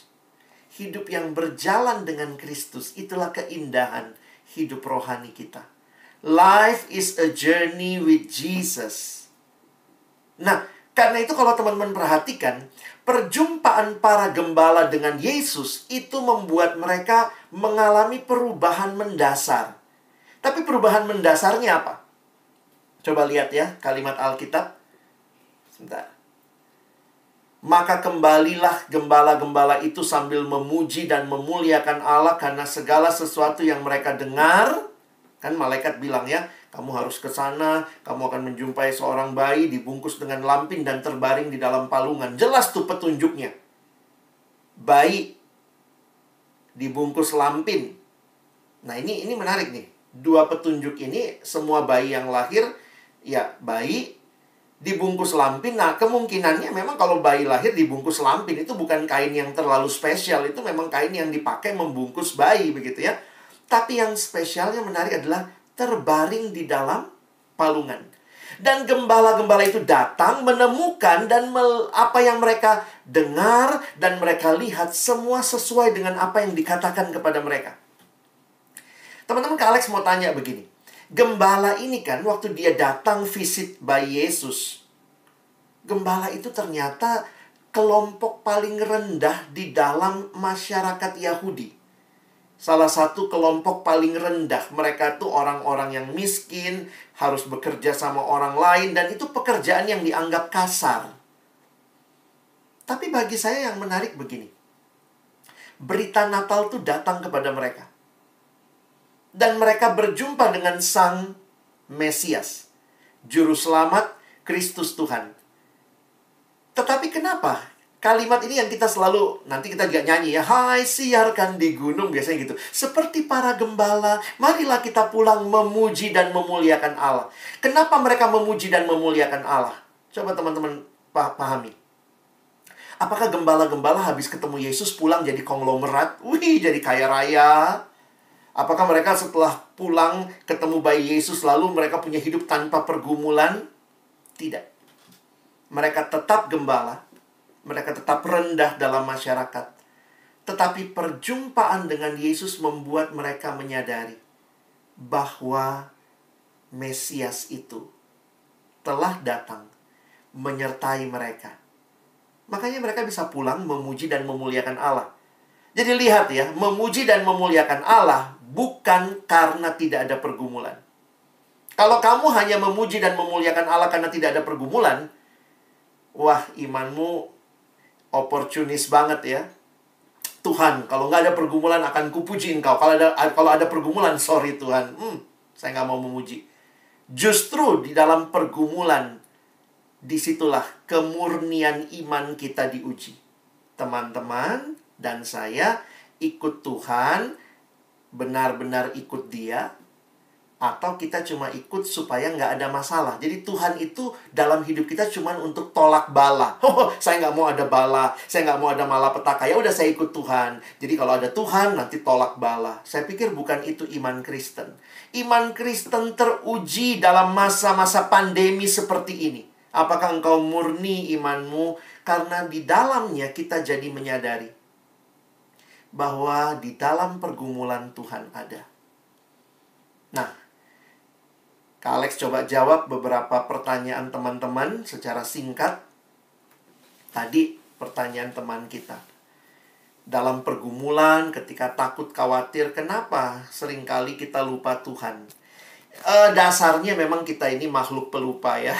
Hidup yang berjalan dengan Kristus. Itulah keindahan hidup rohani kita. Life is a journey with Jesus. Nah, karena itu kalau teman-teman perhatikan, perjumpaan para gembala dengan Yesus itu membuat mereka mengalami perubahan mendasar. Tapi perubahan mendasarnya apa? Coba lihat ya kalimat Alkitab. Sebentar. Maka kembalilah gembala-gembala itu sambil memuji dan memuliakan Allah karena segala sesuatu yang mereka dengar. Kan malaikat bilang ya, kamu harus ke sana, kamu akan menjumpai seorang bayi dibungkus dengan lampin dan terbaring di dalam palungan. Jelas tuh petunjuknya. Bayi dibungkus lampin. Nah, ini menarik nih. Dua petunjuk ini, semua bayi yang lahir, ya bayi dibungkus lampin. Nah, kemungkinannya memang kalau bayi lahir dibungkus lampin itu bukan kain yang terlalu spesial. Itu memang kain yang dipakai membungkus bayi, begitu ya. Tapi yang spesialnya menarik adalah terbaring di dalam palungan. Dan gembala-gembala itu datang menemukan dan apa yang mereka dengar dan mereka lihat semua sesuai dengan apa yang dikatakan kepada mereka. Teman-teman, Kak Alex mau tanya begini. Gembala ini kan waktu dia datang visit bayi Yesus, gembala itu ternyata kelompok paling rendah di dalam masyarakat Yahudi. Salah satu kelompok paling rendah. Mereka tuh orang-orang yang miskin, harus bekerja sama orang lain, dan itu pekerjaan yang dianggap kasar. Tapi bagi saya yang menarik begini. Berita Natal tuh datang kepada mereka. Dan mereka berjumpa dengan Sang Mesias, Juru Selamat, Kristus Tuhan. Tetapi kenapa? Kalimat ini yang kita selalu, nanti kita juga nyanyi ya, hai siarkan di gunung, biasanya gitu. Seperti para gembala, marilah kita pulang memuji dan memuliakan Allah. Kenapa mereka memuji dan memuliakan Allah? Coba teman-teman pahami. Apakah gembala-gembala habis ketemu Yesus pulang jadi konglomerat? Wih, jadi kaya raya. Apakah mereka setelah pulang ketemu bayi Yesus lalu mereka punya hidup tanpa pergumulan? Tidak. Mereka tetap gembala. Mereka tetap rendah dalam masyarakat. Tetapi perjumpaan dengan Yesus membuat mereka menyadari bahwa Mesias itu telah datang menyertai mereka. Makanya mereka bisa pulang memuji dan memuliakan Allah. Jadi lihat ya, memuji dan memuliakan Allah bukan karena tidak ada pergumulan. Kalau kamu hanya memuji dan memuliakan Allah karena tidak ada pergumulan, wah, imanmu oportunis banget ya. Tuhan, kalau nggak ada pergumulan akan kupuji engkau. Kalau ada pergumulan, sorry Tuhan, saya nggak mau memuji. Justru di dalam pergumulan, disitulah kemurnian iman kita diuji. Teman-teman dan saya ikut Tuhan, benar-benar ikut Dia, atau kita cuma ikut supaya nggak ada masalah. Jadi Tuhan itu dalam hidup kita cuma untuk tolak bala. Saya nggak mau ada bala, saya nggak mau ada malapetaka. Ya udah saya ikut Tuhan. Jadi kalau ada Tuhan nanti tolak bala. Saya pikir bukan itu iman Kristen. Iman Kristen teruji dalam masa-masa pandemi seperti ini. Apakah engkau murni imanmu? Karena di dalamnya kita jadi menyadari bahwa di dalam pergumulan Tuhan ada. Nah, Kak Alex coba jawab beberapa pertanyaan teman-teman secara singkat. Tadi pertanyaan teman kita. Dalam pergumulan, ketika takut, khawatir, kenapa seringkali kita lupa Tuhan? Dasarnya memang kita ini makhluk pelupa ya.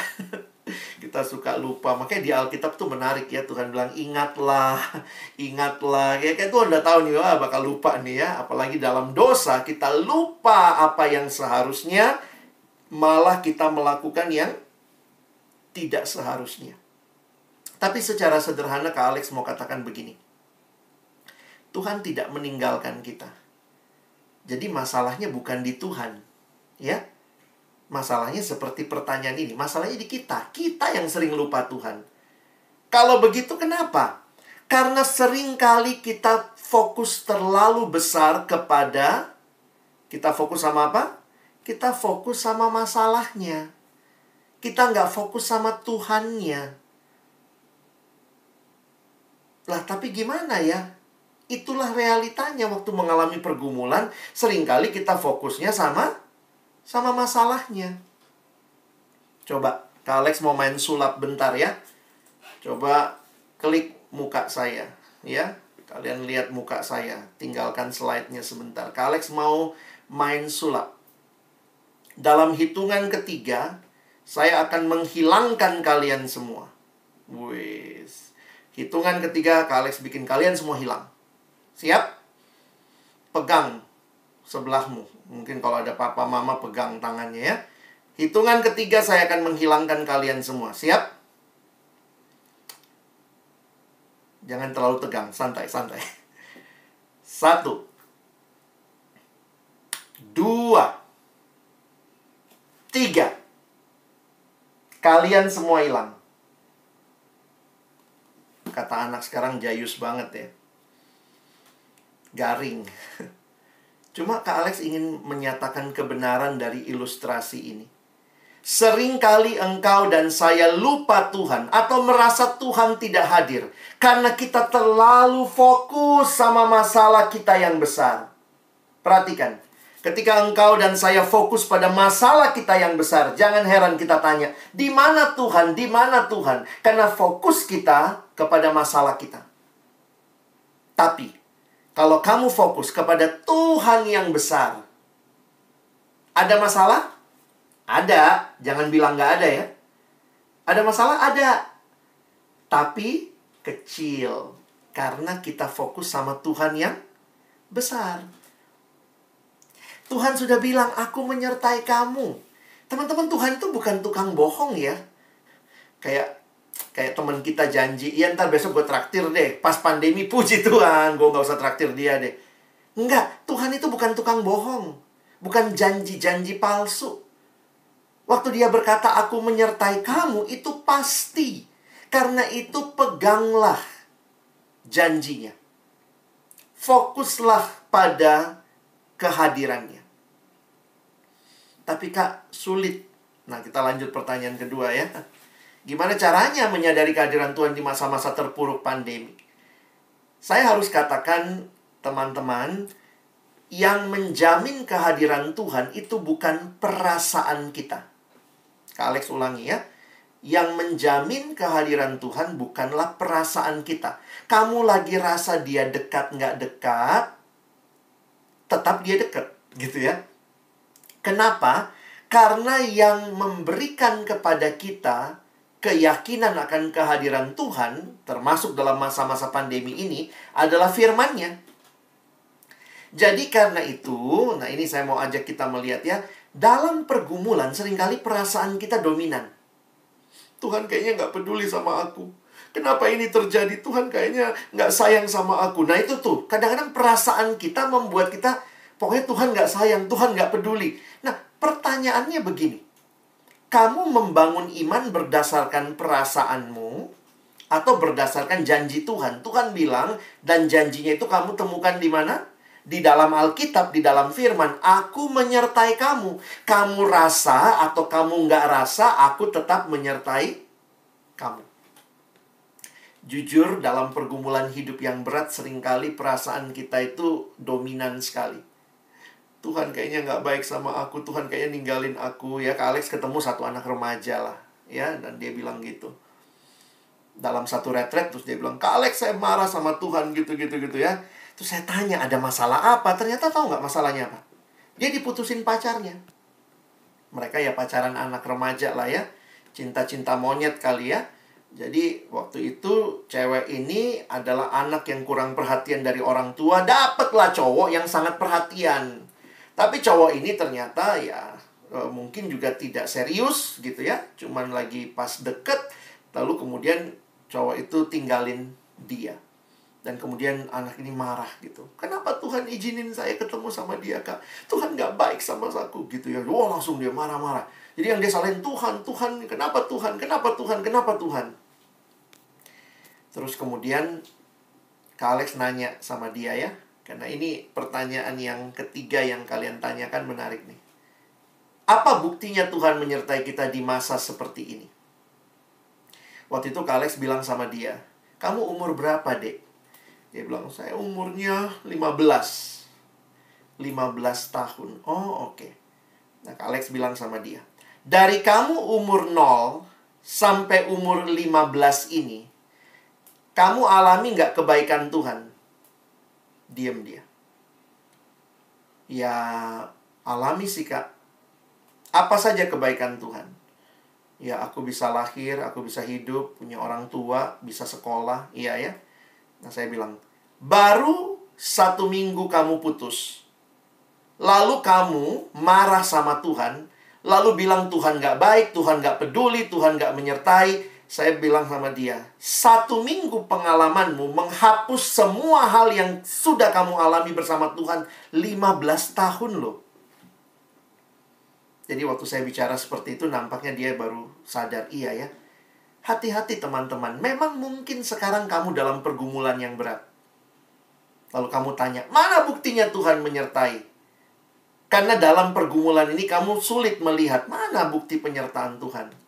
Kita suka lupa. Makanya di Alkitab tuh menarik ya. Tuhan bilang, ingatlah, ingatlah. Kayak Tuhan udah tahu nih, wah bakal lupa nih ya. Apalagi dalam dosa, kita lupa apa yang seharusnya. Malah kita melakukan yang tidak seharusnya. Tapi secara sederhana, Kak Alex mau katakan begini. Tuhan tidak meninggalkan kita. Jadi masalahnya bukan di Tuhan. Ya. Masalahnya seperti pertanyaan ini. Masalahnya di kita. Kita yang sering lupa Tuhan. Kalau begitu kenapa? Karena seringkali kita fokus terlalu besar kepada... Kita fokus sama apa? Kita fokus sama masalahnya. Kita nggak fokus sama Tuhannya. Lah, tapi gimana ya? Itulah realitanya waktu mengalami pergumulan. Seringkali kita fokusnya sama masalahnya. Coba, Kak Alex mau main sulap bentar ya. Coba klik muka saya. Ya, kalian lihat muka saya. Tinggalkan slide-nya sebentar. Kak Alex mau main sulap. Dalam hitungan ketiga, saya akan menghilangkan kalian semua. Wis. Hitungan ketiga, Kak Alex bikin kalian semua hilang. Siap? Pegang sebelahmu. Mungkin kalau ada papa mama pegang tangannya ya. Hitungan ketiga saya akan menghilangkan kalian semua. Siap? Jangan terlalu tegang. Santai, santai. 1, 2, 3. Kalian semua hilang. Kata anak sekarang jayus banget ya. Garing. Cuma Kak Alex ingin menyatakan kebenaran dari ilustrasi ini. Seringkali engkau dan saya lupa Tuhan atau merasa Tuhan tidak hadir karena kita terlalu fokus sama masalah kita yang besar. Perhatikan, ketika engkau dan saya fokus pada masalah kita yang besar, jangan heran kita tanya, di mana Tuhan? Di mana Tuhan? Karena fokus kita kepada masalah kita. Tapi kalau kamu fokus kepada Tuhan yang besar, ada masalah? Ada. Jangan bilang nggak ada ya. Ada masalah? Ada. Tapi kecil. Karena kita fokus sama Tuhan yang besar. Tuhan sudah bilang, aku menyertai kamu. Teman-teman, Tuhan itu bukan tukang bohong ya. Kayak teman kita janji, iya ntar besok gue traktir deh. Pas pandemi, puji Tuhan, gue gak usah traktir dia deh. Enggak, Tuhan itu bukan tukang bohong. Bukan janji-janji palsu. Waktu dia berkata, aku menyertai kamu, itu pasti. Karena itu peganglah janjinya. Fokuslah pada kehadirannya. Tapi Kak, sulit. Nah, kita lanjut pertanyaan kedua ya. Gimana caranya menyadari kehadiran Tuhan di masa-masa terpuruk pandemi? Saya harus katakan, teman-teman, yang menjamin kehadiran Tuhan itu bukan perasaan kita. Kak Alex ulangi ya. Yang menjamin kehadiran Tuhan bukanlah perasaan kita. Kamu lagi rasa dia dekat nggak dekat, tetap dia dekat, gitu ya. Kenapa? Karena yang memberikan kepada kita keyakinan akan kehadiran Tuhan, termasuk dalam masa-masa pandemi ini, adalah firman-Nya. Jadi karena itu, nah ini saya mau ajak kita melihat ya, dalam pergumulan seringkali perasaan kita dominan. Tuhan kayaknya nggak peduli sama aku. Kenapa ini terjadi? Tuhan kayaknya nggak sayang sama aku. Nah itu tuh, kadang-kadang perasaan kita membuat kita, pokoknya Tuhan nggak sayang, Tuhan nggak peduli. Nah, pertanyaannya begini. Kamu membangun iman berdasarkan perasaanmu atau berdasarkan janji Tuhan? Tuhan bilang, dan janjinya itu kamu temukan di mana? Di dalam Alkitab, di dalam firman. Aku menyertai kamu. Kamu rasa atau kamu nggak rasa, aku tetap menyertai kamu. Jujur, dalam pergumulan hidup yang berat, seringkali perasaan kita itu dominan sekali. Tuhan kayaknya nggak baik sama aku, Tuhan kayaknya ninggalin aku. Ya, Kak Alex ketemu satu anak remaja lah. Ya, dan dia bilang gitu. Dalam satu retret, terus dia bilang, Kak Alex saya marah sama Tuhan, gitu-gitu ya. Terus saya tanya, ada masalah apa? Ternyata tahu nggak masalahnya apa? Dia diputusin pacarnya. Mereka ya pacaran anak remaja lah ya. cinta-cinta monyet kali ya. Jadi waktu itu cewek ini adalah anak yang kurang perhatian dari orang tua. Dapatlah cowok yang sangat perhatian. Tapi cowok ini ternyata ya mungkin juga tidak serius gitu ya. Cuman lagi pas deket. Lalu kemudian cowok itu tinggalin dia. Dan kemudian anak ini marah gitu. Kenapa Tuhan izinin saya ketemu sama dia, Kak? Tuhan gak baik sama aku gitu ya. Wah, langsung dia marah-marah. Jadi yang dia salahin Tuhan, kenapa Tuhan, kenapa Tuhan, kenapa Tuhan? Terus kemudian Kak Alex nanya sama dia ya. Karena ini pertanyaan yang ketiga yang kalian tanyakan menarik nih. Apa buktinya Tuhan menyertai kita di masa seperti ini? Waktu itu Kak Alex bilang sama dia, kamu umur berapa, Dek? Dia bilang, saya umurnya 15 tahun. Oh, oke. Nah, Kak Alex bilang sama dia, dari kamu umur 0 sampai umur 15 ini, kamu alami nggak kebaikan Tuhan? Diam dia. Ya, alami sih, Kak. Apa saja kebaikan Tuhan? Ya, aku bisa lahir, aku bisa hidup, punya orang tua, bisa sekolah. Iya ya. Nah, saya bilang, baru 1 minggu kamu putus. Lalu kamu marah sama Tuhan. Lalu bilang Tuhan gak baik, Tuhan gak peduli, Tuhan gak menyertai. Saya bilang sama dia, 1 minggu pengalamanmu menghapus semua hal yang sudah kamu alami bersama Tuhan 15 tahun loh. Jadi waktu saya bicara seperti itu, nampaknya dia baru sadar, iya ya. Hati-hati teman-teman, memang mungkin sekarang kamu dalam pergumulan yang berat. Lalu kamu tanya, mana buktinya Tuhan menyertai? Karena dalam pergumulan ini kamu sulit melihat mana bukti penyertaan Tuhan.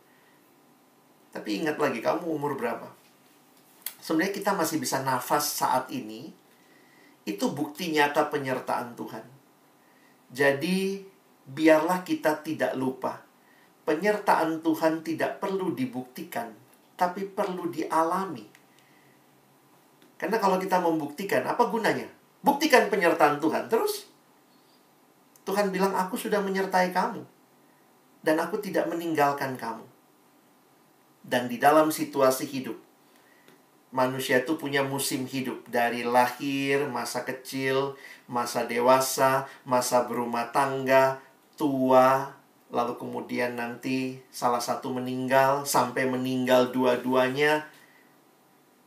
Tapi ingat lagi, kamu umur berapa? Sebenarnya kita masih bisa nafas saat ini. Itu bukti nyata penyertaan Tuhan. Jadi, biarlah kita tidak lupa. Penyertaan Tuhan tidak perlu dibuktikan, tapi perlu dialami. Karena kalau kita membuktikan, apa gunanya? Buktikan penyertaan Tuhan. Terus, Tuhan bilang, aku sudah menyertai kamu. Dan aku tidak meninggalkan kamu. Dan di dalam situasi hidup, manusia itu punya musim hidup. Dari lahir, masa kecil, masa dewasa, masa berumah tangga, tua, lalu kemudian nanti salah satu meninggal, sampai meninggal dua-duanya.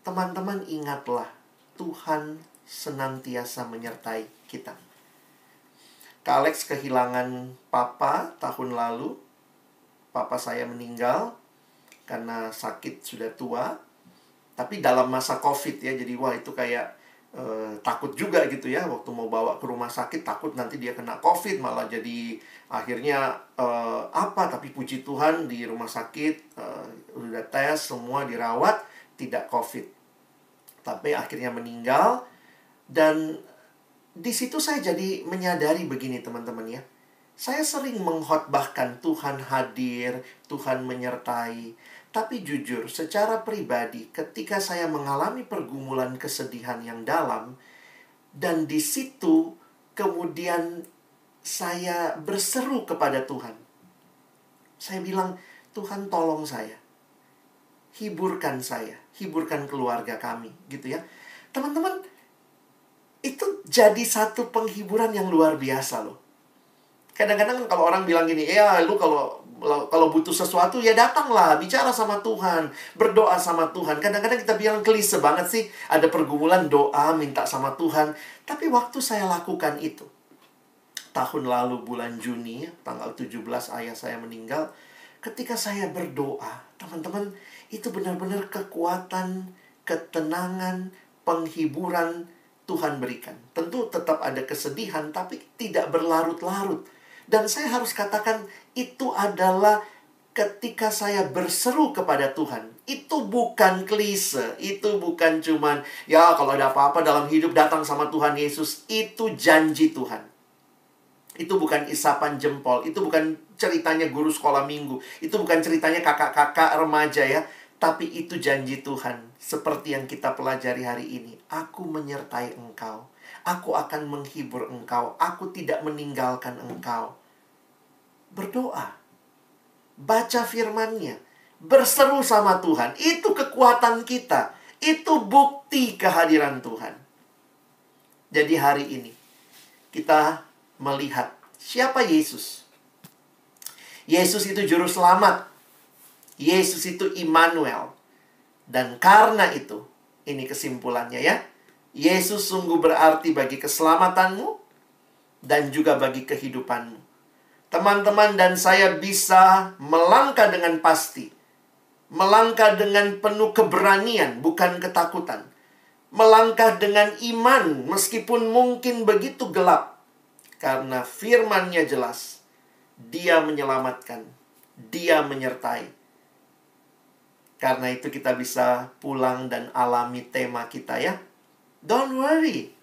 Teman-teman ingatlah, Tuhan senantiasa menyertai kita. Kak Alex kehilangan papa tahun lalu. Papa saya meninggal karena sakit sudah tua. Tapi dalam masa COVID ya, jadi wah itu kayak takut juga gitu ya. Waktu mau bawa ke rumah sakit, takut nanti dia kena COVID. Malah jadi akhirnya tapi puji Tuhan di rumah sakit udah tes, semua dirawat, tidak COVID. Tapi akhirnya meninggal. Dan di situ saya jadi menyadari begini teman-teman ya. Saya sering mengkhotbahkan Tuhan hadir, Tuhan menyertai. Tapi jujur, secara pribadi, ketika saya mengalami pergumulan kesedihan yang dalam, dan di situ kemudian saya berseru kepada Tuhan. Saya bilang, Tuhan tolong saya. Hiburkan saya, hiburkan keluarga kami, gitu ya. Teman-teman, itu jadi satu penghiburan yang luar biasa loh. Kadang-kadang kalau orang bilang gini, ya lu kalau butuh sesuatu ya datanglah, bicara sama Tuhan, berdoa sama Tuhan. Kadang-kadang kita bilang klise banget sih, ada pergumulan doa, minta sama Tuhan. Tapi waktu saya lakukan itu, tahun lalu bulan Juni, tanggal 17 ayah saya meninggal. Ketika saya berdoa, teman-teman, itu benar-benar kekuatan, ketenangan, penghiburan Tuhan berikan. Tentu tetap ada kesedihan, tapi tidak berlarut-larut. Dan saya harus katakan, itu adalah ketika saya berseru kepada Tuhan. Itu bukan klise, itu bukan cuman, ya kalau ada apa-apa dalam hidup datang sama Tuhan Yesus. Itu janji Tuhan. Itu bukan isapan jempol, itu bukan ceritanya guru sekolah minggu, itu bukan ceritanya kakak-kakak remaja ya. Tapi itu janji Tuhan. Seperti yang kita pelajari hari ini. Aku menyertai engkau. Aku akan menghibur engkau. Aku tidak meninggalkan engkau. Berdoa. Baca firman-Nya. berseru sama Tuhan. Itu kekuatan kita. Itu bukti kehadiran Tuhan. Jadi hari ini kita melihat siapa Yesus. Yesus itu juru selamat. Yesus itu Immanuel. Dan karena itu, ini kesimpulannya ya. Yesus sungguh berarti bagi keselamatanmu dan juga bagi kehidupanmu. Teman-teman dan saya bisa melangkah dengan pasti. Melangkah dengan penuh keberanian, bukan ketakutan. Melangkah dengan iman, meskipun mungkin begitu gelap. Karena firman-Nya jelas. Dia menyelamatkan. Dia menyertai. Karena itu kita bisa pulang dan alami tema kita ya. Don't worry.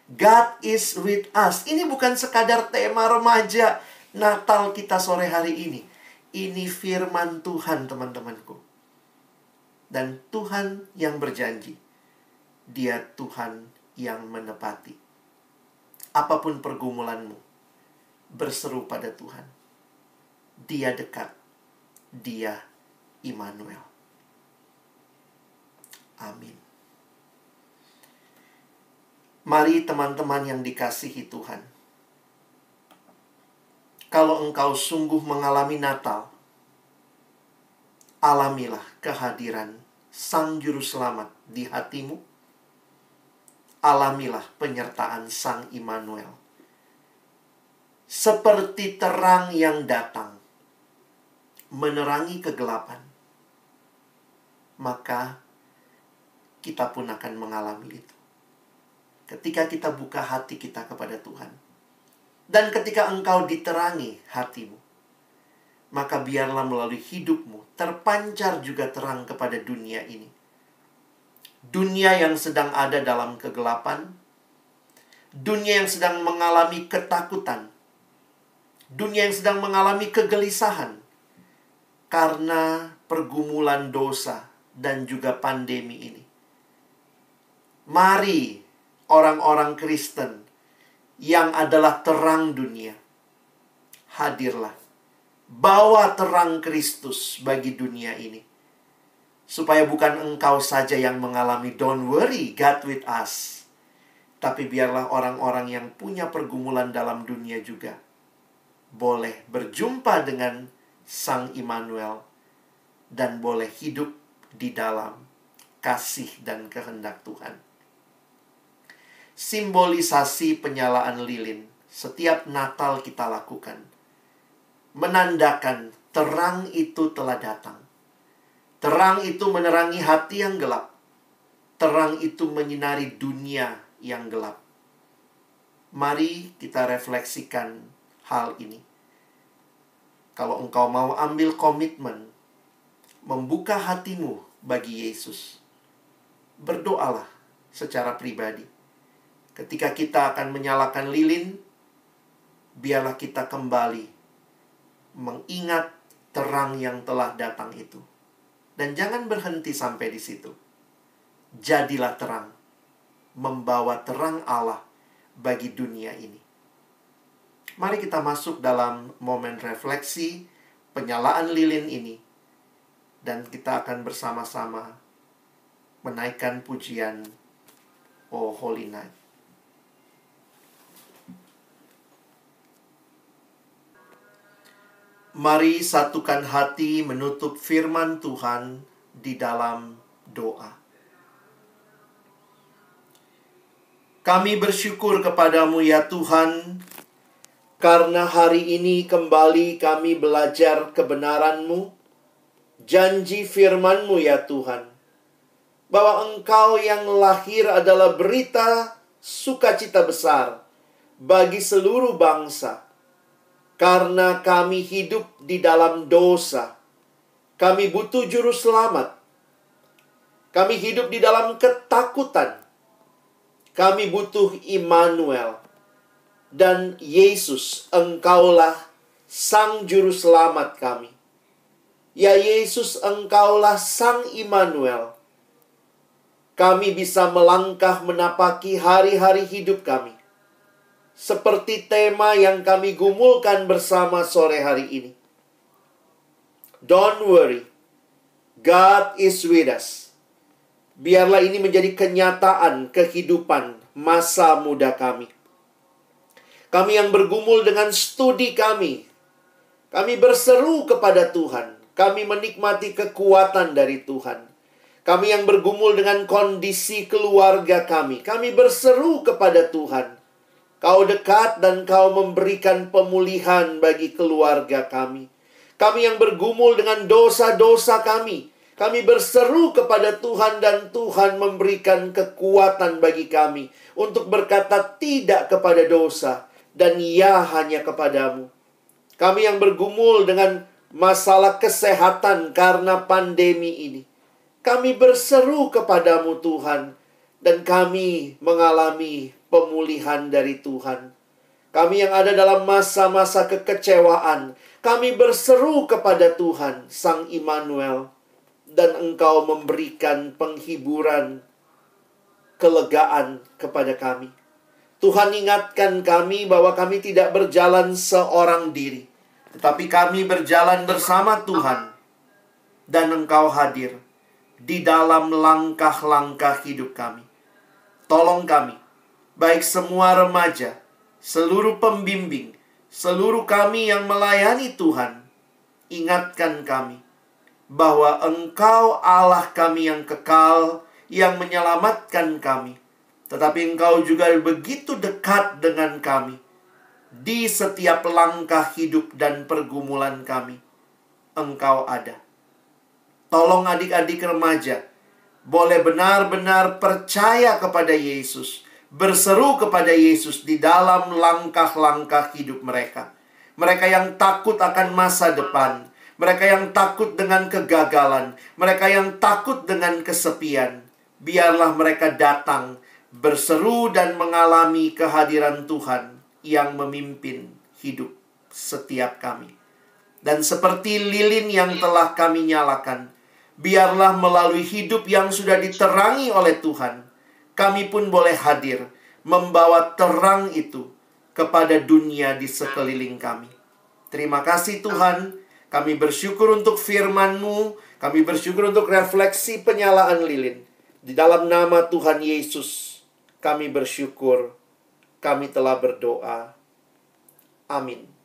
God is with us. Ini bukan sekadar tema remaja Natal kita sore hari ini. Ini firman Tuhan, teman-temanku. Dan Tuhan yang berjanji. Dia Tuhan yang menepati. Apapun pergumulanmu, berseru pada Tuhan. Dia dekat. Dia Immanuel. Amin. Mari teman-teman yang dikasihi Tuhan. Kalau engkau sungguh mengalami Natal, alamilah kehadiran Sang Juru Selamat di hatimu. Alamilah penyertaan Sang Immanuel. Seperti terang yang datang, menerangi kegelapan. Maka kita pun akan mengalami itu. Ketika kita buka hati kita kepada Tuhan. Dan ketika engkau diterangi hatimu, maka biarlah melalui hidupmu terpancar juga terang kepada dunia ini. Dunia yang sedang ada dalam kegelapan. Dunia yang sedang mengalami ketakutan. Dunia yang sedang mengalami kegelisahan. Karena pergumulan dosa dan juga pandemi ini. Mari orang-orang Kristen yang adalah terang dunia, hadirlah. Bawa terang Kristus bagi dunia ini. Supaya bukan engkau saja yang mengalami don't worry, God with us. Tapi biarlah orang-orang yang punya pergumulan dalam dunia juga boleh berjumpa dengan Sang Immanuel dan boleh hidup di dalam kasih dan kehendak Tuhan. Simbolisasi penyalaan lilin setiap Natal kita lakukan menandakan terang itu telah datang. Terang itu menerangi hati yang gelap. Terang itu menyinari dunia yang gelap. Mari kita refleksikan hal ini. Kalau engkau mau ambil komitmen membuka hatimu bagi Yesus, berdoalah secara pribadi. Ketika kita akan menyalakan lilin, biarlah kita kembali mengingat terang yang telah datang itu. Dan jangan berhenti sampai di situ. Jadilah terang, membawa terang Allah bagi dunia ini. Mari kita masuk dalam momen refleksi penyalaan lilin ini. Dan kita akan bersama-sama menaikkan pujian Oh Holy Night. Mari satukan hati menutup firman Tuhan di dalam doa. Kami bersyukur kepadamu ya Tuhan, karena hari ini kembali kami belajar kebenaran-Mu, janji firman-Mu ya Tuhan, bahwa Engkau yang lahir adalah berita sukacita besar bagi seluruh bangsa. Karena kami hidup di dalam dosa, kami butuh juru selamat. Kami hidup di dalam ketakutan. Kami butuh Immanuel. Dan Yesus, Engkaulah Sang Juru Selamat kami. Ya Yesus, Engkaulah Sang Immanuel. Kami bisa melangkah menapaki hari-hari hidup kami. Seperti tema yang kami gumulkan bersama sore hari ini. Don't worry, God is with us. Biarlah ini menjadi kenyataan kehidupan masa muda kami. Kami yang bergumul dengan studi kami, kami berseru kepada Tuhan. Kami menikmati kekuatan dari Tuhan. Kami yang bergumul dengan kondisi keluarga kami berseru kepada Tuhan. Kau dekat dan Kau memberikan pemulihan bagi keluarga kami. Kami yang bergumul dengan dosa-dosa kami berseru kepada Tuhan dan Tuhan memberikan kekuatan bagi kami untuk berkata tidak kepada dosa dan ya hanya kepadamu. Kami yang bergumul dengan masalah kesehatan karena pandemi ini, kami berseru kepadamu Tuhan, dan kami mengalami pemulihan dari Tuhan. Kami yang ada dalam masa-masa kekecewaan, kami berseru kepada Tuhan, Sang Immanuel, dan Engkau memberikan penghiburan, kelegaan kepada kami. Tuhan ingatkan kami bahwa kami tidak berjalan seorang diri, tetapi kami berjalan bersama Tuhan, dan Engkau hadir di dalam langkah-langkah hidup kami. Tolong kami, baik semua remaja, seluruh pembimbing, seluruh kami yang melayani Tuhan, ingatkan kami bahwa Engkau Allah kami yang kekal, yang menyelamatkan kami. Tetapi Engkau juga begitu dekat dengan kami di setiap langkah hidup dan pergumulan kami. Engkau ada. Tolong adik-adik remaja boleh benar-benar percaya kepada Yesus, berseru kepada Yesus di dalam langkah-langkah hidup mereka. Mereka yang takut akan masa depan, mereka yang takut dengan kegagalan, mereka yang takut dengan kesepian, biarlah mereka datang, berseru dan mengalami kehadiran Tuhan yang memimpin hidup setiap kami. Dan seperti lilin yang telah kami nyalakan, biarlah melalui hidup yang sudah diterangi oleh Tuhan, kami pun boleh hadir, membawa terang itu kepada dunia di sekeliling kami. Terima kasih Tuhan, kami bersyukur untuk firman-Mu, kami bersyukur untuk refleksi penyalaan lilin. Di dalam nama Tuhan Yesus, kami bersyukur, kami telah berdoa. Amin.